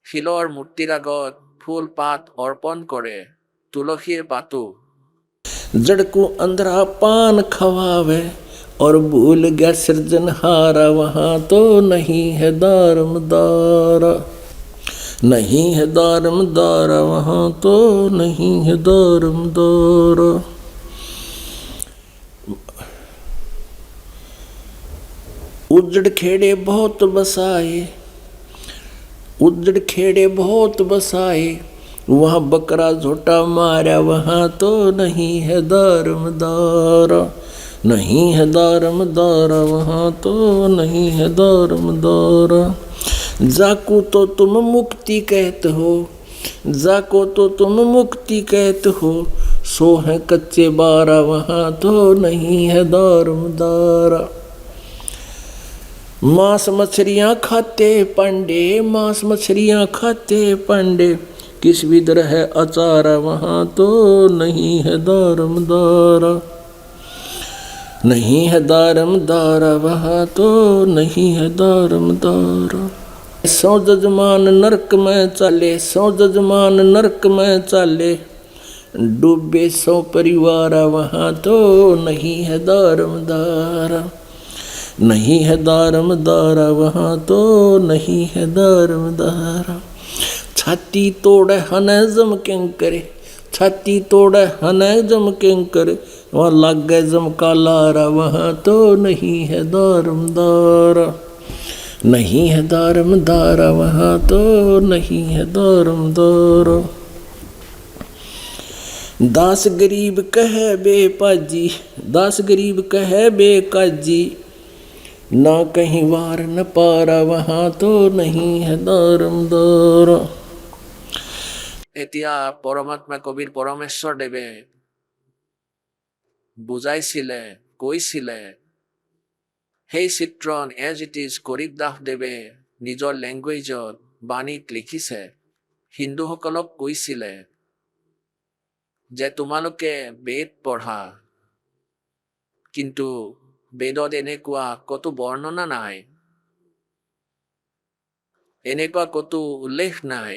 শিলৰ মূৰ্তিৰ আগত ফুল পাত অৰ্পণ কৰে, তুলসীৰ পাতো। जड़ को अंधरा पान खवावे, और भूल गया सृजनहारा वहाँ तो नहीं है दारमदारा, नहीं है दारमदारा वहाँ तो नहीं है दारमदारा। उजड़ खेड़े बहुत बसाए, उजड़ खेड़े बहुत बसाए, वहाँ बकरा झोटा मारा वहाँ तो नहीं है दारमदारा, नहीं है दारमदारा वहाँ तो नहीं है दारमदारा। जाको तो तुम मुक्ति कहते हो, जाको तो तुम मुक्ति कहते हो, सो है कच्चे बारा वहाँ तो नहीं है दारमदारा। मांस मछलियाँ खाते पांडे, मांस मछलियाँ खाते पांडे, किस विधर है अचारा वहाँ तो नहीं है दारमदारा, नहीं है दारमदारा वहाँ तो नहीं है दारमदारा। सौ जजमान नरक में चले, सौ जजमान नरक में चले, डूबे 100 परिवार वहाँ तो नहीं है दारमदारा, नहीं है दारमदारा वहाँ तो नहीं है दारमदारा। छाती तोड़े हने जम क्यों करे, छाती तोड़े हने जम क्यों करे, वहाँ लग गए जम का लारा वहाँ तो नहीं है दारमदारा, नहीं है दारमदारा वहाँ तो नहीं है दारमदारा। दास गरीब कहे बे पाजी, दास गरीब कहे बे काजी, ना कहीं वार न पारा वहाँ तो नहीं है दारमदारा। এতিয়া পৰমাত্মা কবিৰ পৰমেশ্বৰদেৱে বুজাইছিলে, কৈছিলে, সেই চিত্ৰণ এজ ইট ইজ গৰীব দাসদেৱে নিজৰ লেংগুৱেজত বাণীত লিখিছে। হিন্দুসকলক কৈছিলে যে তোমালোকে বেদ পঢ়া, কিন্তু বেদত এনেকুৱা কতো বৰ্ণনা নাই, এনেকুৱা কতো উল্লেখ নাই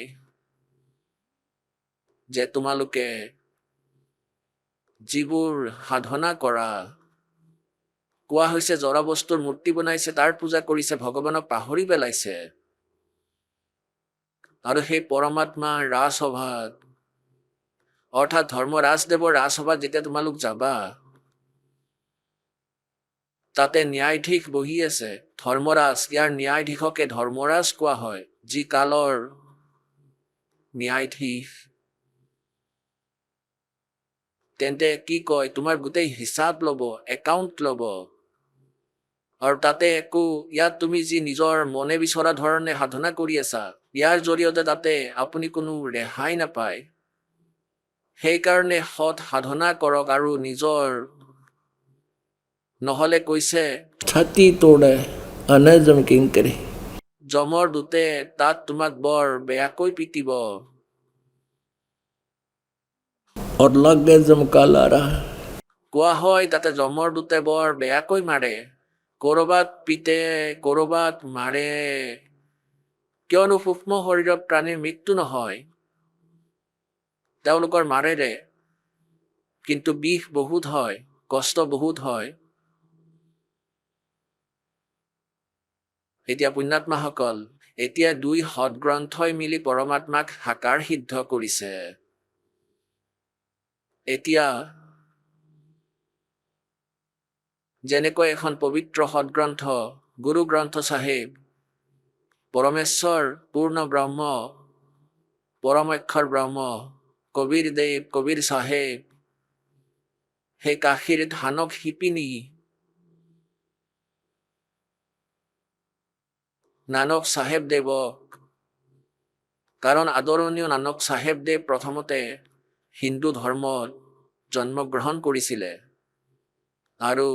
যে তোমালোকে যিবোৰ সাধনা কৰা, কোৱা হৈছে জৰা বস্তুৰ মূৰ্তি বনাইছে, তাৰ পূজা কৰিছে, ভগৱানক পাহৰি পেলাইছে। আৰু সেই পৰমাত্মাৰ ৰাজসভাত, অৰ্থাৎ ধৰ্ম ৰাজদেৱৰ ৰাজসভাত যেতিয়া তোমালোক যাবা, তাতে ন্যায়াধীশ বহি আছে, ধৰ্মৰাজ। ইয়াৰ ন্যায়াধীশকে ধৰ্মৰাজ কোৱা হয়, যি কালৰ ন্যায়াধীশ। তেন্তে কি কয়, তোমাৰ গোটেই হিচাপ ল'ব, একাউণ্ট ল'ব। আৰু তাতে ইয়াত তুমি যি নিজৰ মনে বিচৰা ধৰণে সাধনা কৰি আছা, ইয়াৰ জৰিয়তে তাতে আপুনি কোনো ৰেহাই নাপায়। সেইকাৰণে সৎ সাধনা কৰক আৰু নিজৰ, নহলে কৈছে छाती तोड़े अनजम किंग करे যমৰ দূতে তাত তোমাক বৰ বেয়াকৈ পিটিব। और लग गए जम काला रहा কোৱা হয় তাতে যমৰ দূতে বৰ বেয়াকৈ মাৰে, কৰবাত পিতে, কৰবাত মাৰে। কিয়নো সূক্ষ্ম শৰীৰত প্ৰাণীৰ মৃত্যু নহয়, তেওঁলোকৰ মাৰেৰে, কিন্তু বিষ বহুত হয়, কষ্ট বহুত হয়। এতিয়া পুণ্যাত্মাসকল, এতিয়া 2 সৎগ্ৰন্থই মিলি পৰমাত্মাক সাকাৰ সিদ্ধ কৰিছে। এতিয়া যেনেকৈ এখন পবিত্ৰ সৎগ্ৰন্থ গুৰু গ্ৰন্থ চাহেব, পৰমেশ্বৰ পূৰ্ণ ব্ৰহ্ম, পৰমেক্ষৰ ব্ৰহ্ম, কবিৰ দেৱ, কবিৰ চাহেব, সেই কাশীৰ ধানক শিপিনী নানক চাহেব দেৱক, কাৰণ আদৰণীয় নানক চাহেব দেৱ প্ৰথমতে হিন্দু ধৰ্মত জন্মগ্ৰহণ কৰিছিলে আৰু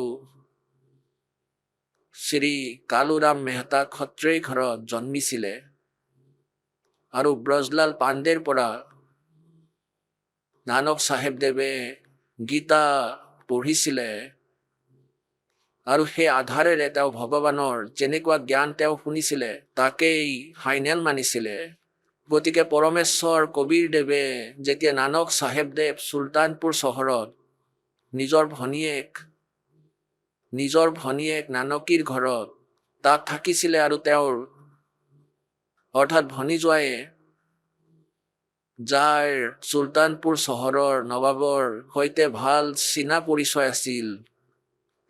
শ্ৰী কালুৰাম মেহতা খত্ৰীৰ ঘৰত জন্মিছিলে। আৰু ব্ৰজলাল পাণ্ডেৰ পৰা নানক চাহেব দেৱে গীতা পঢ়িছিলে আৰু সেই আধাৰেৰে তেওঁ ভগৱানৰ যেনেকুৱা জ্ঞান তেওঁ শুনিছিলে তাকেই ফাইনেল মানিছিলে। গতিকে পৰমেশ্বৰ কবিৰ দেৱে যেতিয়া নানক চাহেব দেৱ চুলতানপুৰ চহৰত নিজৰ ভনীয়েক নানকীৰ ঘৰত তাত থাকিছিলে আৰু তেওঁৰ অৰ্থাৎ ভনী জোৱায়ে, যাৰ চুলতানপুৰ চহৰৰ নবাবৰ সৈতে ভাল চিনা পৰিচয় আছিল,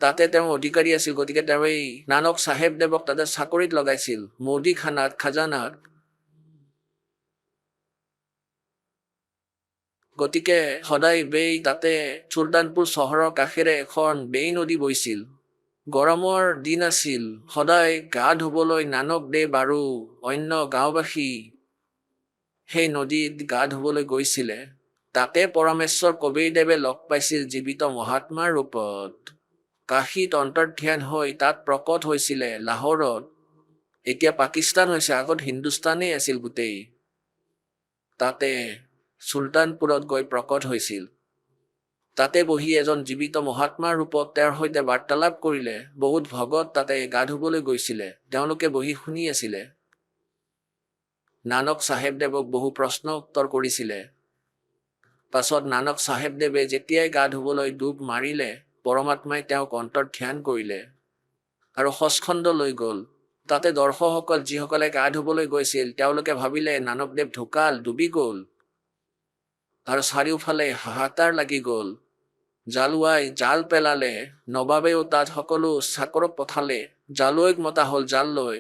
তাতে তেওঁ অধিকাৰী আছিল। গতিকে তেওঁ এই নানক চাহেব দেৱক তাতে চাকৰিত লগাইছিল, মোদী খানাত, খাজানাত। গতিকে সদায় তাতে চুলতানপুৰ চহৰৰ কাষেৰে এখন বেই নদী বৈছিল। গৰমৰ দিন আছিল, সদায় গা ধুবলৈ নানক দেৱ আৰু অন্য গাঁওবাসী সেই নদীত গা ধুবলৈ গৈছিলে। তাতে পৰমেশ্বৰ কবিৰ দেৱে লগ পাইছিল জীৱিত মহাত্মাৰ ৰূপত। কাশীত অন্তৰ্ধান হৈ তাত প্ৰকট হৈছিলে লাহোৰত। এতিয়া পাকিস্তান হৈছে, আগত হিন্দুস্তানেই আছিল গোটেই। তাতে চুলতানপুৰত গৈ প্ৰকট হৈছিল। তাতে বহি এজন জীৱিত মহাত্মাৰ ৰূপত তেওঁৰ সৈতে বাৰ্তালাপ কৰিলে। বহুত ভগত তাতে গা ধুবলৈ গৈছিলে, তেওঁলোকে বহি শুনি আছিলে। নানক চাহেব দেৱক বহু প্ৰশ্ন উত্তৰ কৰিছিলে। পাছত নানক চাহেব দেৱে যেতিয়াই গা ধুবলৈ ডুব মাৰিলে, পৰমাত্মাই তেওঁক অন্তৰ্ধান কৰিলে আৰু সচখণ্ড লৈ গ'ল। তাতে দৰ্শকসকল যিসকলে গা ধুবলৈ গৈছিল, তেওঁলোকে ভাবিলে নানকদেৱ ঢুকাল, ডুবি গ'ল। আৰু চাৰিওফালে হাহাকাৰ লাগি গ'ল। জালুৱাই জাল পেলালে, নবাবেও তাত সকলো চাকৰক পঠালে, জালুৱৈক মতা হ'ল জাল লৈ।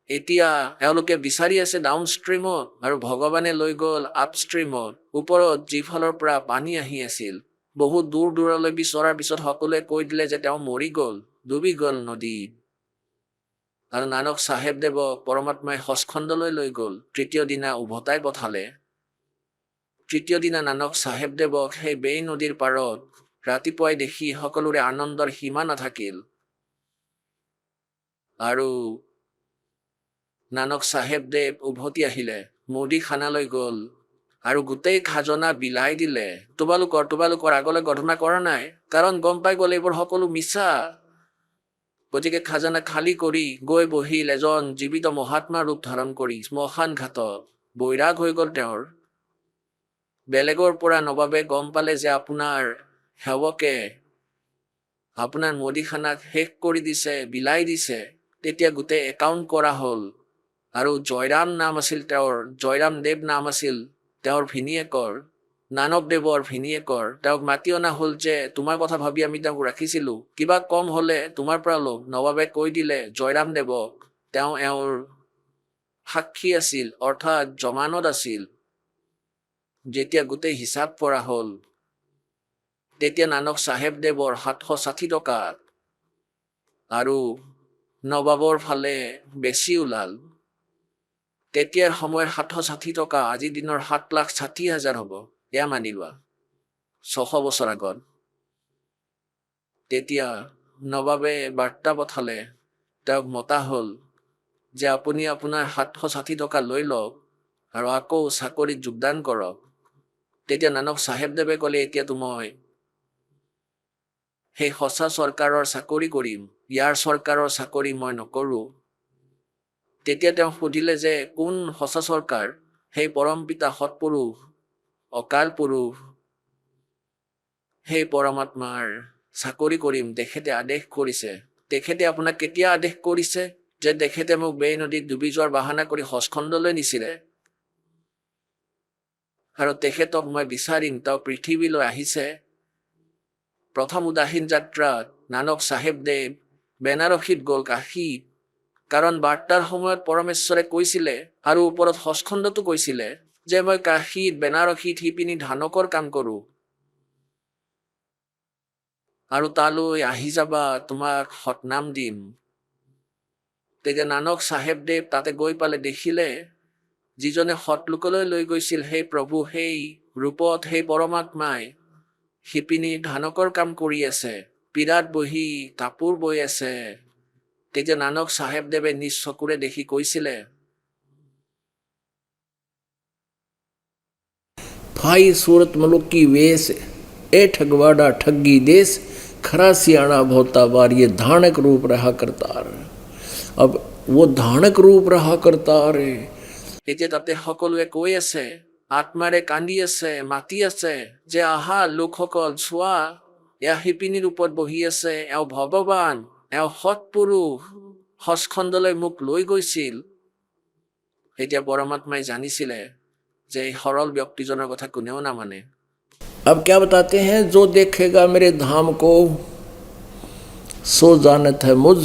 এতিয়া এওঁলোকে বিচাৰি আছে ডাউন ষ্ট্ৰীমত আৰু ভগৱানে লৈ গ'ল আপষ্ট্ৰীমত। ওপৰত যিফালৰ পৰা পানী আহি আছিল, বহুত দূৰ দূৰলৈ বিচৰাৰ পিছত সকলোৱে কৈ দিলে যে তেওঁ মৰি গ'ল, ডুবি গ'ল নদীত। আৰু নানক চাহেব দেৱক পৰমাত্মাই সচখণ্ডলৈ লৈ গ'ল। তৃতীয় দিনা উভতাই পঠালে। তৃতীয় দিনা নানক চাহেব দেৱক সেই বেই নদীৰ পাৰত ৰাতিপুৱাই দেখি সকলোৰে আনন্দৰ সীমা নাথাকিল। আৰু নানক চাহেব দেৱ উভতি আহিলে, মোদী খানালৈ গ'ল আৰু গোটেই খাজনা বিলাই দিলে। তোমালোকৰ আগলৈ গণনা কৰা নাই, কাৰণ গম পাই গ'ল এইবোৰ সকলো মিছা। গতিকে খাজানা খালী কৰি গৈ বহিল এজন জীৱিত মহাত্মা ৰূপ ধাৰণ কৰি শ্মশান ঘাটত। বৈৰাগ হৈ গ'ল তেওঁৰ। বেলেগৰ পৰা নবাবে গম পালে যে আপোনাৰ সেৱকে আপোনাৰ মুদিখানাক শেষ কৰি দিছে, বিলাই দিছে, তেতিয়া গোটেই একাউণ্ট কৰা হ'ল। আৰু জয়ৰাম নাম আছিল তেওঁৰ, জয়ৰাম দেৱ নাম আছিল তেওঁৰ ভিনীয়েকৰ, নানক দেৱৰ ভিনীয়েকৰ। তেওঁক মাতি অনা হ'ল যে তোমাৰ কথা ভাবি আমি তেওঁক ৰাখিছিলোঁ, কিবা কম হ'লে তোমাৰ পৰা ল'ম। নবাবে কৈ দিলে জয়ৰাম দেৱক, তেওঁ এওঁৰ সাক্ষী আছিল, অৰ্থাৎ জমানত আছিল। যেতিয়া গোটেই হিচাপ কৰা হ'ল, তেতিয়া নানক চাহেব দেৱৰ 760 টকা আৰু নবাবৰ ফালে বেছি ওলাল। তেতিয়াৰ সময়ৰ 760 টকা আজিৰ দিনৰ 7,60,000 হ'ব, এয়া মানি লোৱা 600 বছৰ আগত। তেতিয়া নবাবে বাৰ্তা পঠালে, তেওঁক মতা হ'ল যে আপুনি আপোনাৰ 760 টকা লৈ লওক আৰু আকৌ চাকৰিত যোগদান কৰক। তেতিয়া নানক চাহেবদেৱে ক'লে, এতিয়াতো মই সেই সঁচা চৰকাৰৰ চাকৰি কৰিম, ইয়াৰ চৰকাৰৰ চাকৰি মই নকৰোঁ। তেতিয়া তেওঁ সুধিলে যে কোন সঁচা চৰকাৰ? সেই পৰম পিতা সৎপুৰুষ, অকাল পুৰুষ, সেই পৰমাত্মাৰ চাকৰি কৰিম, তেখেতে আদেশ কৰিছে। তেখেতে আপোনাক কেতিয়া আদেশ কৰিছে? যে তেখেতে মোক বেই নদীত ডুবি যোৱাৰ বাহানা কৰি সচখণ্ডলৈ নিছিলে আৰু তেখেতক মই বিচাৰিম, তেওঁ পৃথিৱীলৈ আহিছে। প্ৰথম উদাসীন যাত্ৰাত নানক চাহেবদেৱ বেনাৰসীত গ'ল, কাশীত। কাৰণ বাৰ্তাৰ সময়ত পৰমেশ্বৰে কৈছিলে আৰু ওপৰত সচখণ্ডতো কৈছিলে যে মই কাশীত বেনাৰসীত শিপিনী ধানকৰ কাম কৰোঁ আৰু তালৈ আহি যাবা, তোমাক সৎনাম দিম। তেতিয়া নানক চাহেবদেৱ তাতে গৈ পালে, দেখিলে যিজনে সৎলোকলৈ লৈ গৈছিল সেই প্ৰভু, সেই ৰূপত সেই পৰমাত্মাই শিপিনী ধানকৰ কাম কৰি আছে, পীড়াত বহি কাপোৰ বৈ আছে। তেতিয়া নানক চাহেবদেৱে নিজ চকুৰে দেখি কৈছিলে, भाई सूरत मुल्क की वेश ए ठगवाड़ा ठगी देश खरा सियाणा भोता बार ये धानक रूप रहा करतार। अब वो धानक रूप रहा करतार। তেতিয়া তাতে সকলোৱে কৈ আছে, আত্মাৰে কান্দি আছে, মাতি আছে যে আহা লোকসকল, চোৱা এয়া শিপিনীৰ ওপৰত বহি আছে, এওঁ ভগৱান, এওঁ সৎপুৰুষ, সচখণ্ডলৈ মোক লৈ গৈছিল। এতিয়া পৰমাত্মাই জানিছিলে যে এই সৰল ব্যক্তিজনৰ কথা কোনেও নামানে। अब क्या बताते हैं, जो देखेगा मेरे धाम को सो जानत है मुझ,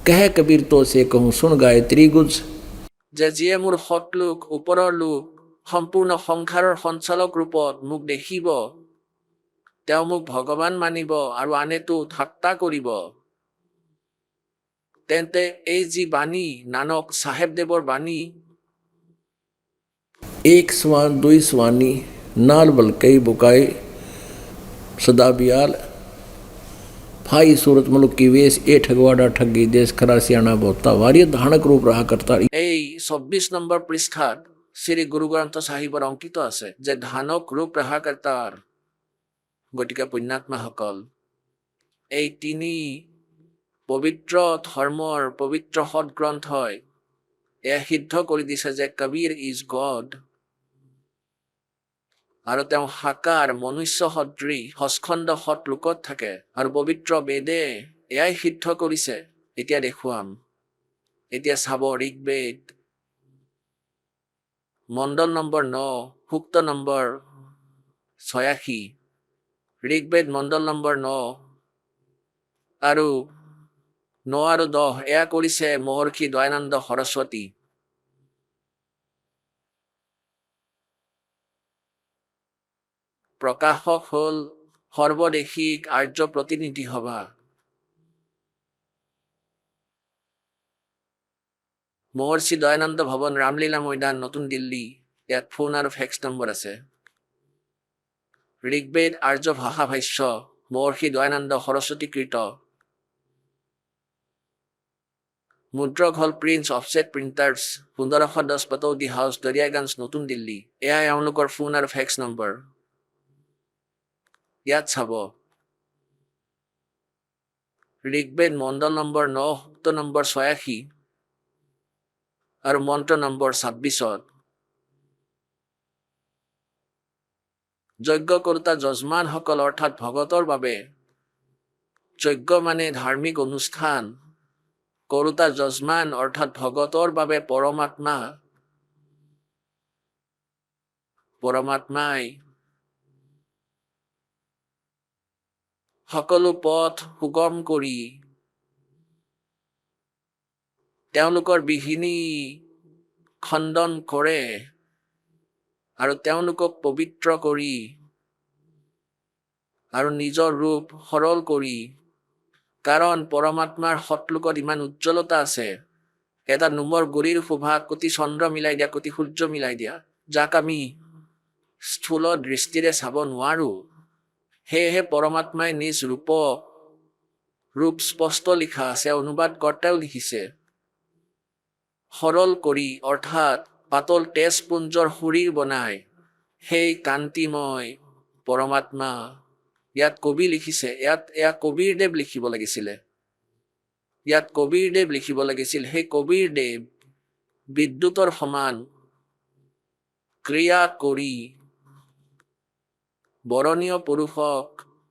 कह कबीर तो से कहूँ सुन गायत्री गुज। যে যিয়ে মোৰ সৎলোক, ওপৰৰ লোক, সম্পূৰ্ণ সংসাৰৰ সঞ্চালক ৰূপত মোক দেখিব, তেওঁ মোক ভগৱান মানিব আৰু আনেতো ঠাট্টা কৰিব। তেন্তে এই যি বাণী, নানক চাহেবদেৱৰ বাণী, एक स्वान दुई स्वानी नाल बलकई बुकाए सदा बियाल। भाई सूरत मुल्क की वेश ए ठगवाड़ा ठगी देश खरा सियाणा भोता वारिय धानक रूप रहा करता। এই 24 নম্বৰ পৃষ্ঠাত শ্ৰী গুৰু গ্ৰন্থ চাহিবৰ অংকিত আছে যে ধানক ৰূপ ৰেহা কৰ্তাৰ। গতিকে পুণ্যাত্মাসকল, এই তিনি পবিত্ৰ ধৰ্মৰ পবিত্ৰ সৎগ্ৰন্থই এয়া সিদ্ধ কৰি দিছে যে কবীৰ ইজ গড, আৰু তেওঁ সাকাৰ মনুষ্য সদৃশ সচখণ্ড সৎ লোকত থাকে। আৰু পবিত্ৰ বেদে এয়াই সিদ্ধ কৰিছে। এতিয়া দেখুৱাম, এতিয়া চাব ঋগ্বেদ মণ্ডল নম্বৰ 9, সূক্ত নম্বৰ 86। ঋগ্বেদ মণ্ডল নম্বৰ 9 আৰু 9 আৰু 10 এয়া কৰিছে মহৰ্ষি দয়ানন্দ সৰস্বতী। প্ৰকাশক হ'ল সৰ্বদেশিক আৰ্য প্ৰতিনিধি সভা। মহৰ্ষি দয়ানন্দ ভৱন, ৰামলীলা মৈদান, নতুন দিল্লী। ইয়াত ফোন আৰু ফেক্স নম্বৰ আছে। ঋগ্বেদ আৰ্য ভাষা ভাষ্য মহৰ্ষি দয়ানন্দ সৰস্বতীকৃত। মুদ্ৰক হ'ল Prince offset printers, 1510 পটৌদি house, Daryaganj, নতুন দিল্লী। এয়াই এওঁলোকৰ ফোন আৰু ফেক্স নম্বৰ। ইয়াত চাব ঋগ্বেদ মণ্ডল নম্বৰ 9, সূক্ত নম্বৰ 86 আৰু মন্ত্ৰ নম্বৰ 26। যজ্ঞ কৰোতা যজমানসকল অৰ্থাৎ ভগতৰ বাবে যজ্ঞ মানে ধাৰ্মিক অনুষ্ঠান কৰোতা যজমান অৰ্থাৎ ভগতৰ বাবে পৰমাত্মাই সকলো পথ সুগম কৰি তেওঁলোকৰ বিঘিনি খণ্ডন কৰে আৰু তেওঁলোকক পবিত্ৰ কৰি আৰু নিজৰ ৰূপ সৰল কৰি কাৰণ পৰমাত্মাৰ সৎলোকত ইমান উজ্জ্বলতা আছে এটা নোমৰ গুৰিৰ শোভা কোটি চন্দ্ৰ মিলাই দিয়া কোটি সূৰ্য মিলাই দিয়া যাক আমি স্থূল দৃষ্টিৰে চাব নোৱাৰো সেয়েহে পৰমাত্মাই নিজ ৰূপ স্পষ্ট লিখা আছে অনুবাদ কৰ্তাও লিখিছে সৰল কৰি অৰ্থাৎ পাতল তেজপুঞ্জৰ শৰীৰ বনাই সেই কান্তিময় পৰমাত্মা ইয়াত কবি লিখিছে এয়া কবীৰদেৱ লিখিব লাগিছিলে সেই কবীৰদেৱ বিদ্যুতৰ সমান ক্ৰিয়া কৰি বৰণীয় পুৰুষক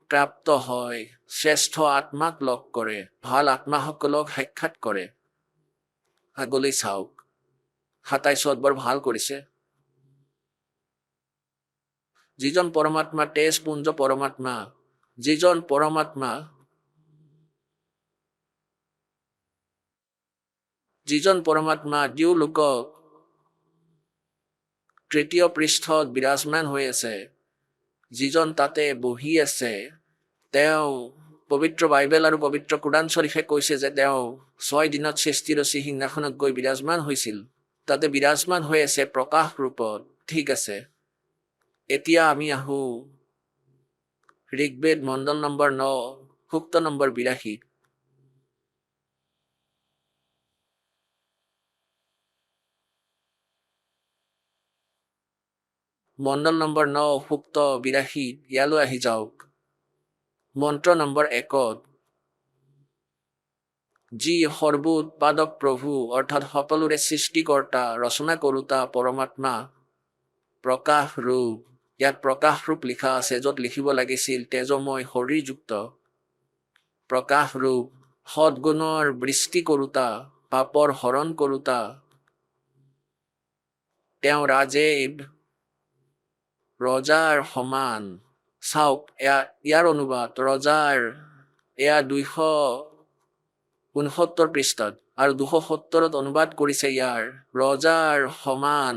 প্ৰাপ্ত হয় শ্ৰেষ্ঠ আত্মাক লগ কৰে ভাল আত্মাসকলক সাক্ষাৎ কৰে আগলৈ চাওক ২৭ত বৰ ভাল কৰিছে যিজন পৰমাত্মা তেজপুঞ্জ পৰমাত্মা যিজন পৰমাত্মা দিওলোকক তৃতীয় পৃষ্ঠত বিৰাজমান হৈ আছে যিজন তাতে বহি আছে তেওঁ পবিত্ৰ বাইবেল আৰু পবিত্ৰ কোৰাণ শৰীফে কৈছে যে তেওঁ ৬ দিনত সৃষ্টি ৰচি সিংহাসনত গৈ বিৰাজমান হৈছিল তাতে বিৰাজমান হৈ আছে প্ৰকাশ ৰূপত ঠিক আছে এতিয়া আমি আহো ঋগ্বেদ মণ্ডল নম্বৰ ৯ সূক্ত নম্বৰ ৮২ মণ্ডল নম্বৰ ৯ সূক্ত ৮২ ইয়ালৈ আহি যাওক মন্ত্ৰ নম্বৰ ১ যি সৰ্বোৎপাদক প্ৰভু অৰ্থাৎ সকলোৰে সৃষ্টিকৰ্তা ৰচনা কৰোতা পৰমাত্মা প্ৰকাশ ৰূপ ইয়াত প্ৰকাশ ৰূপ লিখা আছে য'ত লিখিব লাগিছিল তেজময় শৰীৰযুক্ত প্ৰকাশ ৰূপ সৎগুণৰ বৃষ্টি কৰোতা পাপৰ হৰণ কৰোতা তেওঁ ৰাজেৱ ৰজাৰ সমান চাওক ইয়াৰ অনুবাদ ৰজাৰ এয়া ২৬৯ পৃষ্ঠাত আৰু ২৭০ত অনুবাদ কৰিছে ইয়াৰ ৰজাৰ সমান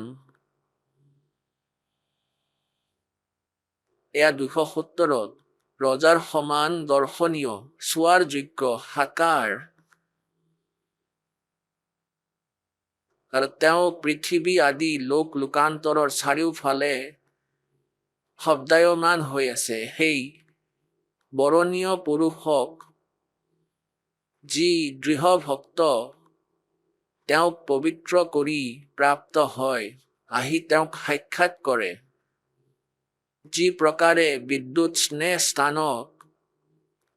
এয়া ২৭০ত ৰজাৰ সমান দৰ্শনীয় চোৱাৰ যোগ্য সাকাৰ আৰু তেওঁ পৃথিৱী আদি লোকান্তৰৰ চাৰিওফালে শব্দায়মান হৈ আছে সেই বৰণীয় পুৰুষক যি দৃঢ় ভক্ত তেওঁক পবিত্ৰ কৰি প্ৰাপ্ত হয় আহি তেওঁক সাক্ষাৎ কৰে যি প্ৰকাৰে বিদ্যুৎ স্নেহ স্থানক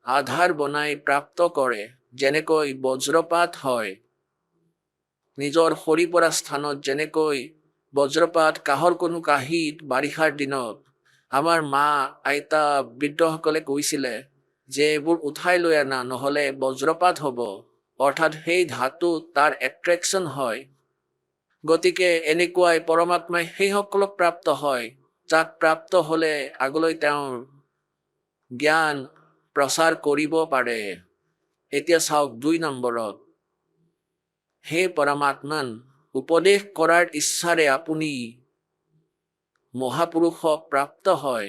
আধাৰ বনাই প্ৰাপ্ত কৰে যেনেকৈ বজ্ৰপাত হয় নিজৰ সৰি পৰা স্থানত যেনেকৈ বজ্ৰপাত কাহৰ কোনো কাহিত বাৰিষাৰ দিনত আমাৰ মা আইতা বৃদ্ধসকলে কৈছিলে যে এইবোৰ উঠাই লৈ আনা নহ'লে বজ্ৰপাত হ'ব অৰ্থাৎ সেই ধাতু তাৰ এট্ৰেকশ্যন হয় গতিকে এনেকুৱাই পৰমাত্মাই সেইসকলক প্ৰাপ্ত হয় যাক প্ৰাপ্ত হ'লে আগলৈ তেওঁৰ জ্ঞান প্ৰচাৰ কৰিব পাৰে এতিয়া চাওক ২ নম্বৰত হে পৰমাত্মান উপদেশ কৰাৰ ইচ্ছাৰে আপুনি মহাপুৰুষক প্ৰাপ্ত হয়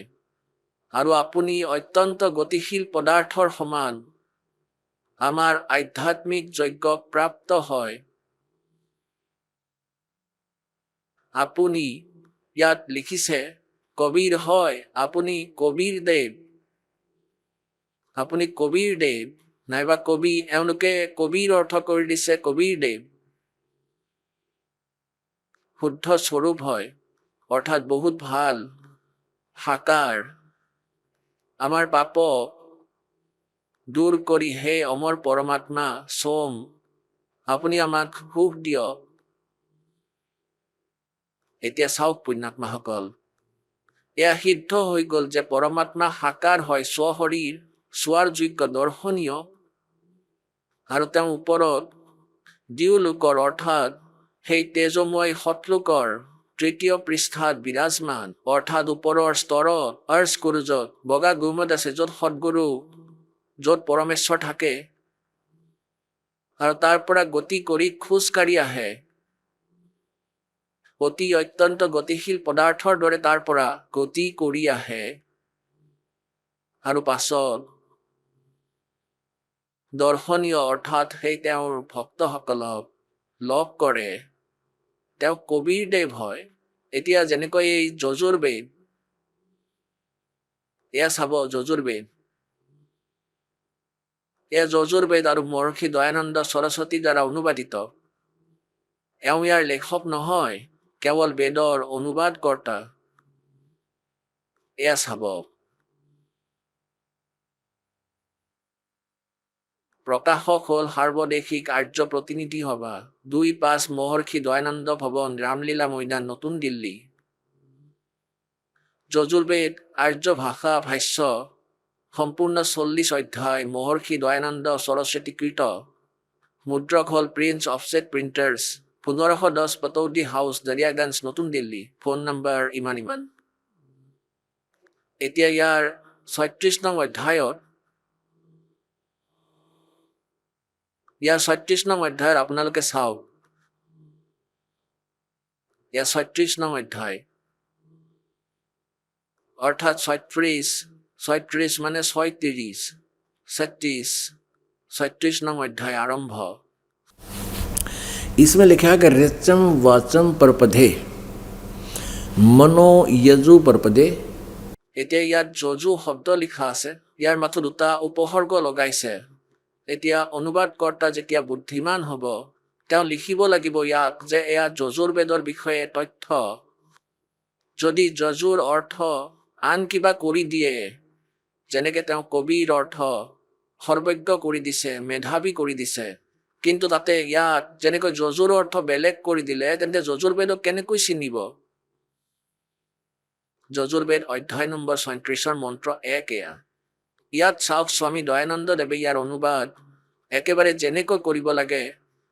আৰু আপুনি অত্যন্ত গতিশীল পদাৰ্থৰ সমান আমাৰ আধ্যাত্মিক যজ্ঞ প্ৰাপ্ত হয় আপুনি ইয়াত লিখিছে কবিৰ হয় আপুনি কবিৰদেৱ নাইবা কবি এওঁলোকে কবিৰ অৰ্থ কৰি দিছে কবিৰদেৱ শুদ্ধ স্বৰূপ হয় অৰ্থাৎ বহুত ভাল সাকাৰ আমাৰ পাপ দূৰ কৰি হে অমৰ পৰমাত্মা সোম আপুনি আমাক সুখ দিয়ক এতিয়া চাওক পুণ্যাত্মাসকল এয়া সিদ্ধ হৈ গ'ল যে পৰমাত্মা সাকাৰ হয় স্বশৰীৰ চোৱাৰ যোগ্য দৰ্শনীয় আৰু তেওঁ ওপৰত দিওলোকৰ অৰ্থাৎ সেই তেজময় সতলোকৰ তৃতীয় পৃষ্ঠাত বিৰাজমান অৰ্থাৎ ওপৰৰ স্তৰত আৰ্শ গুৰু য'ত বগা গুমত আছে য'ত সদগুৰু য'ত পৰমেশ্বৰ থাকে আৰু তাৰ পৰা গতি কৰি খোজকাঢ়ি আহে অতি অত্যন্ত গতিশীল পদাৰ্থৰ দৰে তাৰ পৰা গতি কৰি আহে আৰু পাছত দৰ্শনীয় অৰ্থাৎ সেই তেওঁৰ ভক্তসকলক লগ কৰে তেওঁ কবিৰ দেৱ হয় এতিয়া যেনেকৈ এই যজুৰ্বেদ এয়া চাব যজুৰ্বেদ এয়া যজুৰ্বেদ আৰু মহৰ্ষি দয়ানন্দ সৰস্বতীৰ দ্বাৰা অনুবাদিত এওঁ ইয়াৰ লেখক নহয় কেৱল বেদৰ অনুবাদকৰ্তা এয়া চাব প্ৰকাশক হ'ল সাৰ্বদেশিক আৰ্য প্ৰতিনিধি সভা ২-৫ মহৰ্ষি দয়ানন্দ ভৱন ৰামলীলা মৈদান নতুন দিল্লী যজুৰ্বেদ আৰ্য ভাষা ভাষ্য সম্পূৰ্ণ ৪০ অধ্যায় মহৰ্ষি দয়ানন্দ সৰস্বতীকৃত মুদ্ৰক হ'ল Prince offset printers ১৫১০ Pataudi house Daryaganj নতুন দিল্লী ফোন নম্বৰ ইমান এতিয়া ইয়াৰ ৩৬ নং অধ্যায়ত আপোনালোকে চাওক ইয়াৰ ৩৬ নং অধ্যায় অৰ্থাৎ ৩৬ মানে ৩৬ ৩৬ নং অধ্যায় আৰম্ভ इसमें लिखा है कि ऋचम वाचम परपदे मनो यजु परपदे এতিয়া ইয়াত যজু শব্দ লিখা আছে ইয়াৰ মাথো দুটা উপসৰ্গ লগাইছে এতিয়া অনুবাদকৰ্তা যেতিয়া বুদ্ধিমান হ'ব তেওঁ লিখিব লাগিব ইয়াক যে এয়া যজুৰ্বেদৰ বিষয়ে তথ্য যদি যজুৰ অৰ্থ আন কিবা কৰি দিয়ে যেনেকৈ তেওঁ কবিৰ অৰ্থ সৰ্বজ্ঞ কৰি দিছে মেধাৱী কৰি দিছে কিন্তু তাতে ইয়াত যেনেকৈ যজুৰ অৰ্থ বেলেগ কৰি দিলে তেন্তে যজুৰ্বেদক কেনেকৈ চিনিব যজুৰ্বেদ অধ্যায় নম্বৰ ৩৬ৰ মন্ত্ৰ ১ এয়া ইয়াত চাওক স্বামী দয়ানন্দ দেৱে ইয়াৰ অনুবাদ একেবাৰে যেনেকৈ কৰিব লাগে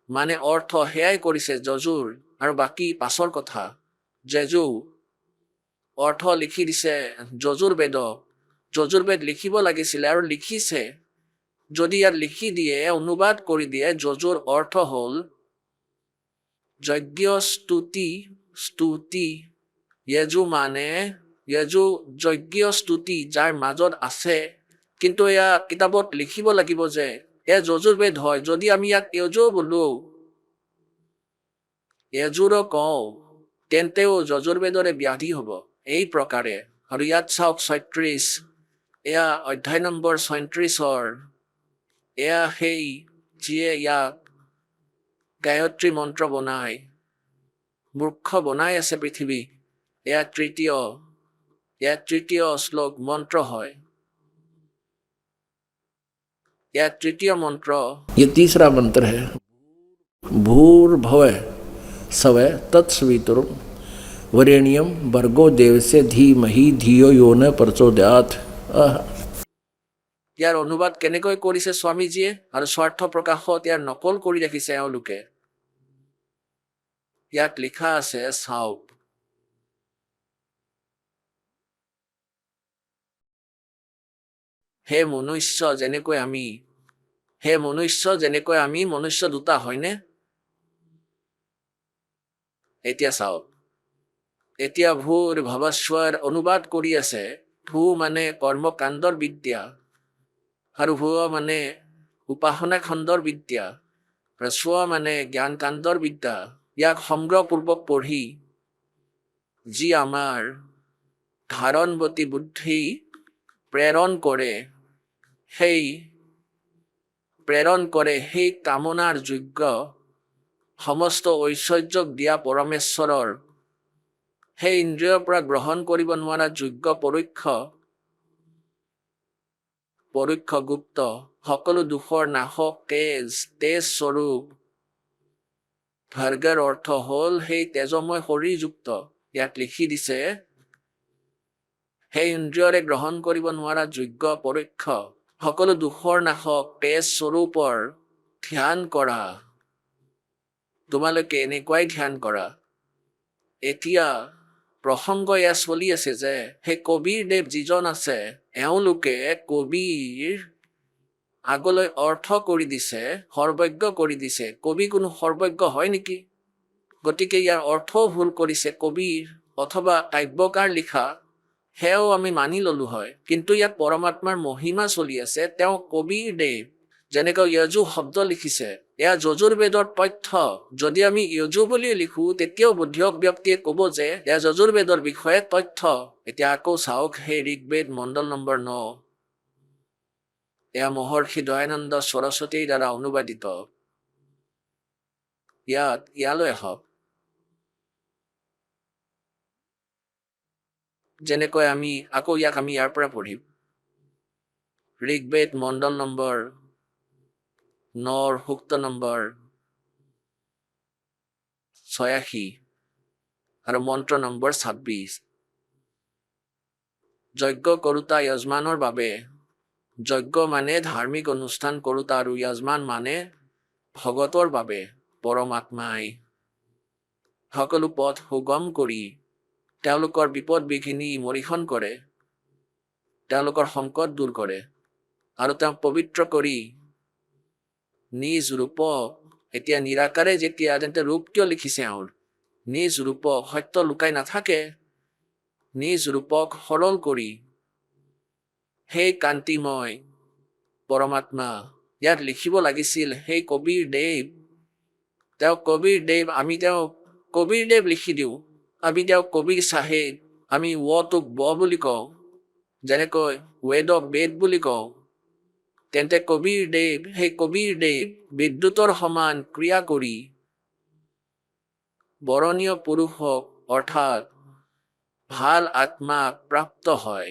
মানে অৰ্থ সেয়াই কৰিছে যজুৰ আৰু বাকী পাছৰ কথা যজু অৰ্থ লিখি দিছে যজুৰ্বেদ লিখিব লাগিছিলে আৰু লিখিছে যদি ইয়াত লিখি দিয়ে অনুবাদ কৰি দিয়ে যজুৰ অৰ্থ হ'ল যজ্ঞ স্তুতি যজু যজ্ঞ স্তুতি যাৰ মাজত আছে কিন্তু এয়া কিতাপত লিখিব লাগিব যে এয়া যজুৰ্বেদ হয় যদি আমি ইয়াক যজু বোলো যজুৰ কওঁ তেন্তেও যজুৰ্বেদৰে ব্যাধি হ'ব এই প্ৰকাৰে আৰু ইয়াত চাওক ৩৬ এয়া অধ্যায় নম্বৰ ৩৬ৰ এয়া সেই যিয়ে ইয়াক গায়ত্ৰী মন্ত্ৰ বনাই মূৰ্খ বনাই আছে পৃথিৱী এয়া তৃতীয় শ্লোক মন্ত্ৰ হয় यह तृतीय मंत्र ये तीसरा मंत्र है भूर्भुव सवै तत्सवितुर् वरेण्यम भर्गो देवस्य धीमहि धियो यो न प्रचोदयात् ইয়াৰ অনুবাদ কেনেকৈ কৰিছে স্বামীজীয়ে আৰু স্বাৰ্থ প্ৰকাশত ইয়াৰ নকল কৰি ৰাখিছে এওঁলোকে ইয়াত লিখা আছে চাওক হে মনুষ্য যেনেকৈ আমি মনুষ্য দুটা হয়নে এতিয়া চাওক এতিয়া ভূৰ ভৱস্বৰ অনুবাদ কৰি আছে ভূ মানে কৰ্মকাণ্ডৰ বিদ্যা আৰু ভুৱ মানে উপাসনা খণ্ডৰ বিদ্যা আৰু স্ব মানে জ্ঞান কাণ্ডৰ বিদ্যা ইয়াক সংগ্ৰহপূৰ্বক পঢ়ি যি আমাৰ ধাৰণবতী বুদ্ধি প্ৰেৰণ কৰে সেই কামনাৰ যোগ্য সমস্ত ঐশ্বৰ্যক দিয়া পৰমেশ্বৰৰ সেই ইন্দ্ৰিয়ৰ পৰা গ্ৰহণ কৰিব নোৱাৰা যোগ্য পৰোক্ষ গুপ্ত সকলো দুখৰ নাশক তেজ স্বৰূপ ভাৰ্গৰ অৰ্থ হ'ল সেই তেজময় শৰীৰযুক্ত ইয়াত লিখি দিছে সেই ইন্দ্ৰিয়ৰে গ্ৰহণ কৰিব নোৱাৰা যোগ্য পৰোক্ষ সকলো দুখৰ নাশক তেজ স্বৰূপৰ ধ্যান কৰা। তোমালোকে এনেকুৱাই ধ্যান কৰা। এতিয়া প্ৰসংগ এয়া চলি আছে যে সেই কবিৰ দেৱ যিজন আছে এওঁলোকে কবিৰ আগলৈ অৰ্থ কৰি দিছে, সৰ্বজ্ঞ কৰি দিছে। কবি কোনো সৰ্বজ্ঞ হয় নেকি? গতিকে ইয়াৰ অৰ্থও ভুল কৰিছে কবিৰ অথবা কাব্যকাৰ লিখা, সেয়াও আমি মানি ললো হয়। কিন্তু ইয়াত পৰমাত্মাৰ মহিমা চলি আছে। তেওঁ কবিৰ দেৱ যেনেকৈ য়জু শব্দ লিখিছে, এয়া যজুৰ্বেদৰ তথ্য। যদি আমি য়জু বুলি লিখো তেতিয়াও বুদ্ধিয়ক ব্যক্তিয়ে ক'ব যে এয়া যজুৰ্বেদৰ বিষয়ে তথ্য। এতিয়া আকৌ চাওক সেই ঋগ্বেদ মণ্ডল নম্বৰ 9, এয়া মহৰ্ষি দয়ানন্দ সৰস্বতীৰ দ্বাৰা অনুবাদিত। ইয়ালৈ আহক। যেনেকৈ আমি ইয়াৰ পৰা পঢ়িম। ঋগ্বেদ মণ্ডল নম্বৰ 9 সূক্ত নম্বৰ 86 আৰু মন্ত্ৰ নম্বৰ 26। যজ্ঞ কৰোতা যজমানৰ বাবে। যজ্ঞ মানে ধাৰ্মিক অনুষ্ঠান কৰোতা আৰু যজমান মানে ভগতৰ বাবে পৰমাত্মাই সকলো পথ সুগম কৰি তেওঁলোকৰ বিপদ বিঘিনি মৰিখন কৰে, তেওঁলোকৰ সংকট দূৰ কৰে আৰু তেওঁক পবিত্ৰ কৰি নিজ ৰূপক, এতিয়া নিৰাকাৰে যেতিয়া তেন্তে ৰূপ কিয় লিখিছে এওঁৰ? নিজ ৰূপক, সত্য লুকাই নাথাকে, নিজ ৰূপক সৰল কৰি সেই কান্তিময় পৰমাত্মা ইয়াত লিখিব লাগিছিল। সেই কবিৰ দেৱ, তেওঁ কবিৰ দেৱ, আমি তেওঁক কবিৰ দেৱ লিখি দিওঁ। আমি তেওঁক কবিৰ চাহেব, আমি ৱটোক ব বুলি কওঁ, যেনেকৈ ৱেদক বেদ বুলি কওঁ। তেন্তে কবিৰ দেৱ, সেই কবিৰ দেৱ বিদ্যুতৰ সমান ক্ৰিয়া কৰি বৰণীয় পুৰুষক অৰ্থাৎ ভাল আত্মাক প্ৰাপ্ত হয়।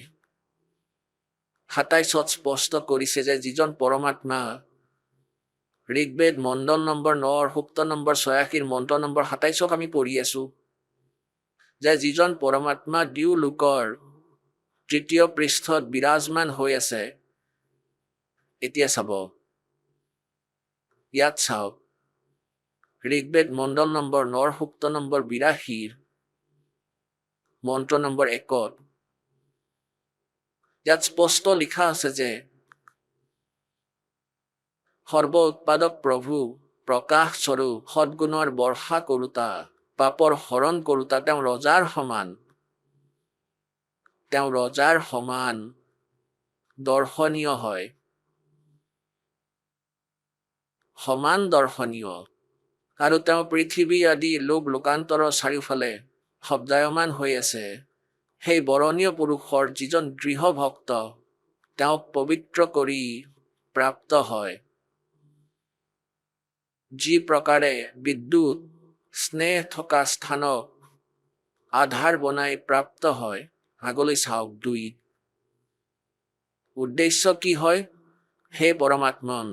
27 স্পষ্ট কৰিছে যে যিজন পৰমাত্মা, ঋগ্বেদ মণ্ডল নম্বৰ 9 সূক্ত নম্বৰ 86 মন্ত্ৰ নম্বৰ 27 আমি পঢ়ি আছো, যে যিজন পৰমাত্মা দিও লোকৰ তৃতীয় পৃষ্ঠত বিৰাজমান হৈ আছে। এতিয়া চাব, ইয়াত চাওক ঋগ্বেদ মণ্ডল নম্বৰ 9 সূক্ত নম্বৰ 82 মন্ত্ৰ নম্বৰ 1। ইয়াত স্পষ্ট লিখা আছে যে সৰ্ব উৎপাদক প্ৰভু প্ৰকাশ স্বৰূপ সদ্গুণৰ বৰ্ষা কৰোতা পাপৰ হৰণ কৰোতা তেওঁ ৰজাৰ সমান। তেওঁ ৰজাৰ সমান দৰ্শনীয় হয়, সমান দৰ্শনীয়। আৰু তেওঁ পৃথিৱী আদি লোক লোকান্তৰৰ চাৰিওফালে শব্দায়মান হৈ আছে। সেই বৰণীয় পুৰুষৰ যিজন দৃঢ় ভক্ত, তেওঁক পবিত্ৰ কৰি প্ৰাপ্ত হয়। যি প্ৰকাৰে বিদ্যুৎ স্নেহ থকা স্থানক আধাৰ বনাই প্ৰাপ্ত হয়। আগলৈ চাওক 2। উদ্দেশ্য কি হয়? হে পৰমাত্মন,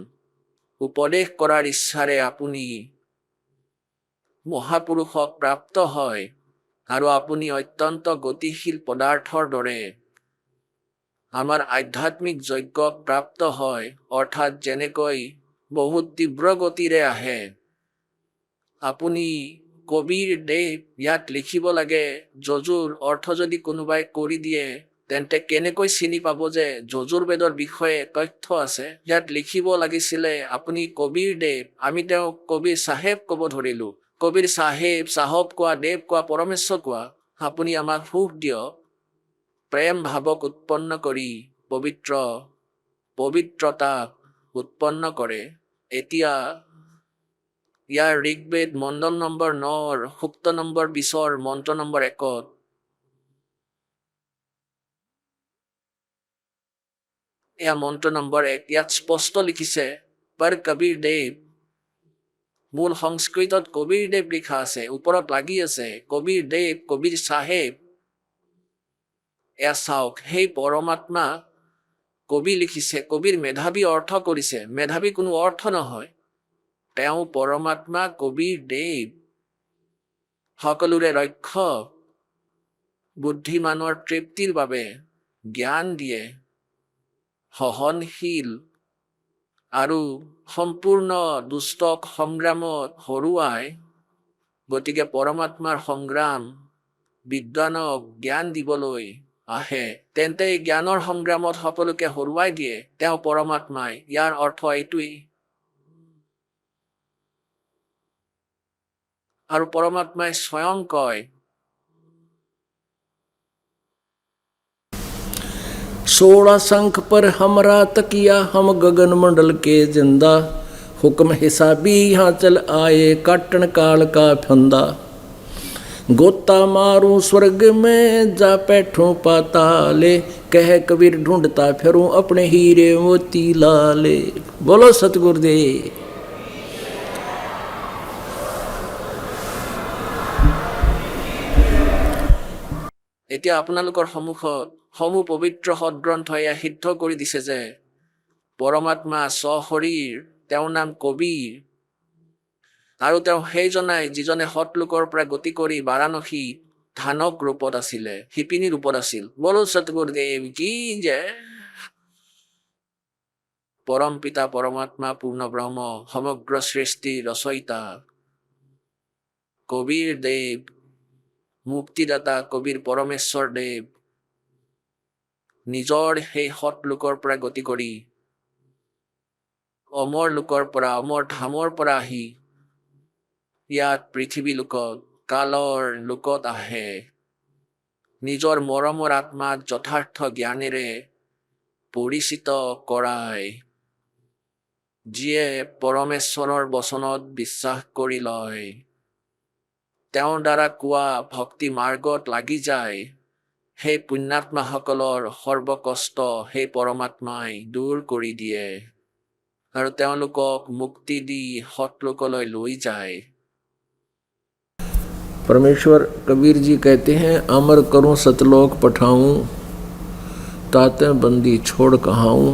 উপদেশ কৰাৰ ইচ্ছাৰে আপুনি মহাপুৰুষক প্ৰাপ্ত হয় আৰু আপুনি অত্যন্ত গতিশীল পদাৰ্থৰ দৰে আমাৰ আধ্যাত্মিক যজ্ঞক প্ৰাপ্ত হয়, অৰ্থাৎ যেনেকৈ বহুত তীব্ৰ গতিৰে আহে। আপুনি কবিৰ দেৱ ইয়াত লিখিব লাগে। যজুৰ অৰ্থ যদি কোনোবাই কৰি দিয়ে তেন্তে কেনেকৈ চিনি পাব যে যজুৰ্বেদৰ বিষয়ে তথ্য আছে? ইয়াত লিখিব লাগিছিলে আপুনি কবিৰ দেৱ, আমি তেওঁক কবিৰ চাহেব ক'ব ধৰিলো। কবিৰ চাহেব, চাহব কোৱা, দেৱ কোৱা, পৰমেশ্বৰ কোৱা। আপুনি আমাক সুখ দিয়ক, প্ৰেম ভাৱক উৎপন্ন কৰি পবিত্ৰতা উৎপন্ন কৰে। এতিয়া ইয়াৰ ঋগ্বেদ মণ্ডল নম্বৰ 9 সূক্ত নম্বৰ 20 মন্ত্ৰ নম্বৰ 1। এয়া মন্ত্ৰ নম্বৰ 1। ইয়াত স্পষ্ট লিখিছে পৰ কবিৰ দেৱ। মূল সংস্কৃতত কবিৰ দেৱ লিখা আছে, ওপৰত লাগি আছে কবিৰ দেৱ, কবিৰ চাহেব। এয়া চাওক, সেই পৰমাত্মা কবি লিখিছে, কবিৰ মেধাৱী অৰ্থ কৰিছে। মেধাৱী কোনো অৰ্থ নহয়, তেওঁ পৰমাত্মা কবিৰ দেৱ, সকলোৰে ৰক্ষক, বুদ্ধিমানৰ তৃপ্তিৰ বাবে জ্ঞান দিয়ে, সহনশীল আৰু সম্পূৰ্ণ দুষ্টক সংগ্ৰামত হৰুৱাই, গতিকে পৰমাত্মাৰ সংগ্ৰাম বিদ্বানক জ্ঞান দিবলৈ আহে, তেন্তে এই জ্ঞানৰ সংগ্ৰামত সকলোকে হৰুৱাই দিয়ে তেওঁ পৰমাত্মাই। ইয়াৰ অৰ্থ এইটোৱেই। আৰু পৰমাত্মাই স্বয়ং কয়, 16 शंख पर हमरा तकिया हम गगन मंडल के जिंदा हुक्म हिसाबी यहाँ चल आए काटन काल का फंदा गोता मारूं स्वर्ग में जा बैठूं पाताले कह कबीर ढूंढता फिरूं अपने हीरे मोती लाले। बोलो सतगुरुदेव। এতিয়া আপোনালোকৰ সন্মুখত সমূহ পবিত্ৰ সদগ্ৰন্থই সিদ্ধ কৰি দিছে যে পৰমাত্মা স্বশৰীৰ, তেওঁৰ নাম কবীৰ, আৰু তেওঁ সেইজনাই যিজনে সৎলোকৰ পৰা গতি কৰি বাৰাণসী ধানক ৰূপত আছিলে, শিপিনী ৰূপত আছিল। বলো সতগুৰুদেৱ কি যে। পৰম পিতা পৰমাত্মা পূৰ্ণ ব্ৰহ্ম সমগ্ৰ সৃষ্টি ৰচয়িতা কবীৰ দেৱ, মুক্তিদাতা কবীৰ পৰমেশ্বৰ দেৱ নিজৰ সেই সৎলোকৰ পৰা গতি কৰি অমৰ লোকৰ পৰা, অমৰ ধামৰ পৰা আহি ইয়াত পৃথিৱী লোকত, কালৰ লোকত আহে, নিজৰ মৰমৰ আত্মাক যথাৰ্থ জ্ঞানেৰে পৰিচিত কৰায়, যিয়ে পৰমেশ্বৰৰ বচনত বিশ্বাস কৰি লয়, তেওঁৰ দ্বাৰা কোৱা ভক্তি মাৰ্গত লাগি যায়, সেই পুণ্যাত্মাসকলৰ সৰ্বকষ্ট সেই পৰমাত্মাই দূৰ কৰি দিয়ে আৰু তেওঁলোকক মুক্তি দি সৎলোকলৈ লৈ যায়। परमेश्वर कबीर जी कहते हैं अमर करूं सतलोक पठाऊं ताते बंदी छोड़ कहाऊं।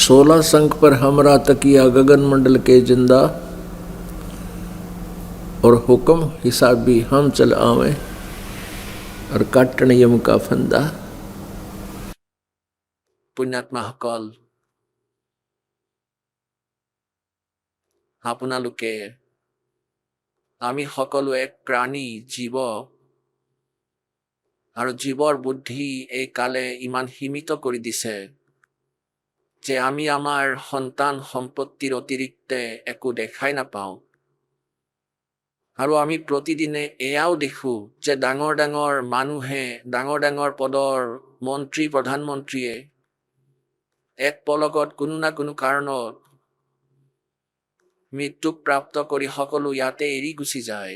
16 शंख पर हमरा तकिया गगन मंडल के जिंदा और हुक्म हिसाबी हम चल आवे और काटन यम का फंदा। পুণ্যাত্মাসকল, আপোনালোকে, আমি সকলো এক প্ৰাণী জীৱ, আৰু জীৱৰ বুদ্ধি এই কালে ইমান সীমিত কৰি দিছে যে আমি আমাৰ সন্তান সম্পত্তিৰ অতিৰিক্তে একো দেখাই নাপাওঁ। আৰু আমি প্ৰতিদিনে এয়াও দেখোঁ যে ডাঙৰ ডাঙৰ মানুহে, ডাঙৰ ডাঙৰ পদৰ মন্ত্ৰী প্ৰধানমন্ত্ৰীয়ে এক পলকত কোনো না কোনো কাৰণত মৃত্যুক প্ৰাপ্ত কৰি সকলো ইয়াতে এৰি গুচি যায়।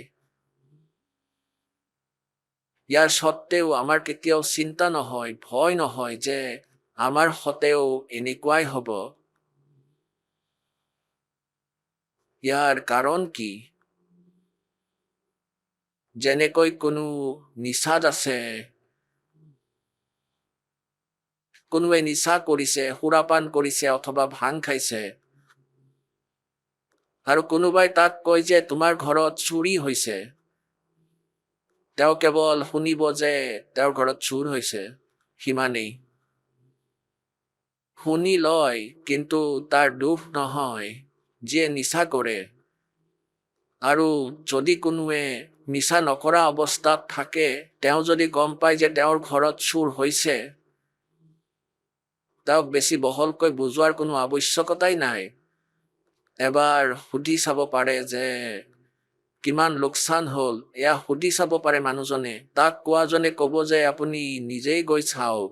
ইয়াৰ সত্ত্বেও আমাৰ কেতিয়াও চিন্তা নহয়, ভয় নহয় যে আমাৰ সতেও এনেকুৱাই হ'ব। ইয়াৰ কাৰণ কি? যেনেকৈ কোনো নিচাত আছে, কোনোৱে নিচা কৰিছে, সুৰাপান কৰিছে অথবা ভাং খাইছে, আৰু কোনোবাই তাক কয় যে তোমাৰ ঘৰত চুৰি হৈছে, তেওঁ কেৱল শুনিব যে তেওঁৰ ঘৰত চুৰ হৈছে, সিমানেই শুনি লয়, কিন্তু তাৰ দুখ নহয় যিয়ে নিচা কৰে। আৰু যদি কোনোৱে নিচা নকৰা অৱস্থাত থাকে, তেওঁ যদি গম পায় যে তেওঁৰ ঘৰত চুৰ হৈছে, তেওঁক বেছি বহলকৈ বুজোৱাৰ কোনো আৱশ্যকতাই নাই। এবাৰ সুধি চাব পাৰে যে কিমান লোকচান হ'ল, এয়া সুধি চাব পাৰে মানুহজনে। তাক কোৱাজনে ক'ব যে আপুনি নিজেই গৈ চাওক।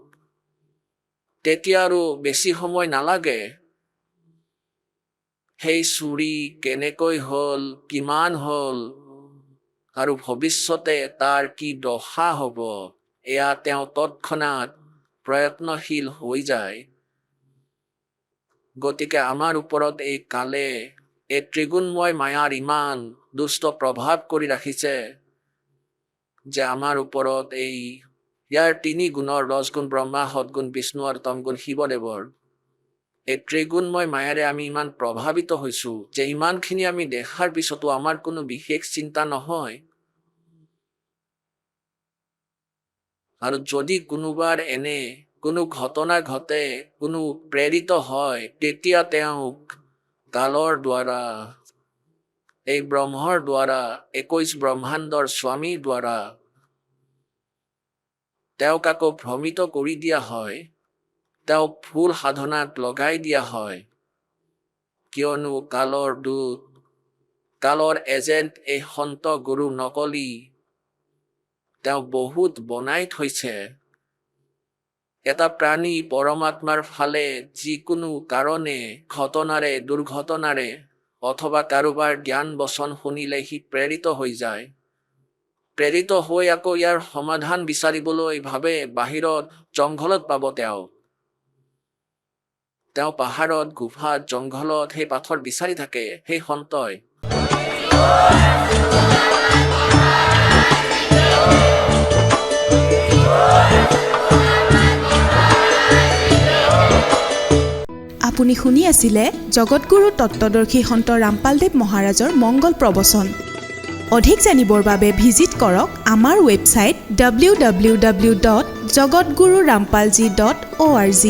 তেতিয়া আৰু বেছি সময় নালাগে। সেই চুৰি কেনেকৈ হ'ল, কিমান হ'ল, আৰু ভৱিষ্যতে তাৰ কি দশা হ'ব, এয়া তেওঁ তৎক্ষণাৎ প্ৰয়ত্নশীল হৈ যায়। গতিকে আমাৰ ওপৰত এই কালে এই ত্ৰিগুণময় মায়াৰ ইমান দুষ্ট প্ৰভাৱ কৰি ৰাখিছে যে আমাৰ ওপৰত ইয়াৰ 3 গুণৰ, ৰজগুণ ব্ৰহ্মা, সদগুণ বিষ্ণু আৰু তমগুণ শিৱদেৱৰ এই ত্ৰিগুণময় মায়াৰে আমি ইমান প্ৰভাৱিত হৈছোঁ যে ইমানখিনি আমি দেখাৰ পিছতো আমাৰ কোনো বিশেষ চিন্তা নহয়। আৰু যদি কোনোবাৰ এনে কোনো ঘটনা ঘটে, কোনো প্ৰেৰিত হয়, তেতিয়া তেওঁক কালৰ দ্বাৰা, এই ব্ৰহ্মৰ দ্বাৰা, 21 ব্ৰহ্মাণ্ডৰ স্বামীৰ দ্বাৰা তেওঁক আকৌ ভ্ৰমিত কৰি দিয়া হয়, তেওঁক ফুল সাধনাত লগাই দিয়া হয়। কিয়নো কালৰ দূত, কালৰ এজেণ্ট এই সন্ত গুৰু নকলি তেওঁ বহুত বনাই থৈছে। এটা প্ৰাণী পৰমাত্মাৰ ফালে যিকোনো কাৰণে, ঘটনাৰে, দুৰ্ঘটনাৰে অথবা কাৰোবাৰ জ্ঞান বচন শুনিলে সি প্ৰেৰিত হৈ যায়। প্ৰেৰিত হৈ আকৌ ইয়াৰ সমাধান বিচাৰিবলৈ ভাবে বাহিৰত, জংঘলত পাব তেওঁ পাহাৰত, গুফাত, জংঘলত সেই পাথৰ বিচাৰি থাকে সেই সন্তই। আপুনি শুনি আছিলে জগতগুৰু তত্ত্বদৰ্শী সন্ত ৰামপালদেৱ মহাৰাজৰ মংগল প্ৰবচন। অধিক জানিবৰ বাবে ভিজিট কৰক আমাৰ ৱেবছাইট www.jagatgururampalji.org।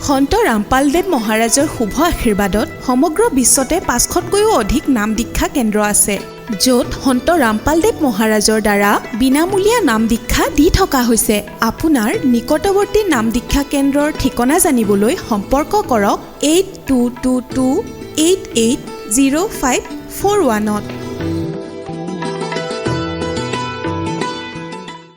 সন্ত ৰামপালদেৱ মহাৰাজৰ শুভ আশীৰ্বাদত সমগ্ৰ বিশ্বতে 500তকৈও অধিক নাম দীক্ষা কেন্দ্ৰ আছে, য'ত সন্ত ৰামপালদেৱ মহাৰাজৰ দ্বাৰা বিনামূলীয়া নাম দীক্ষা দি থকা হৈছে। আপোনাৰ নিকটৱৰ্তী নাম দীক্ষা কেন্দ্ৰৰ ঠিকনা জানিবলৈ সম্পৰ্ক কৰক 8222880541।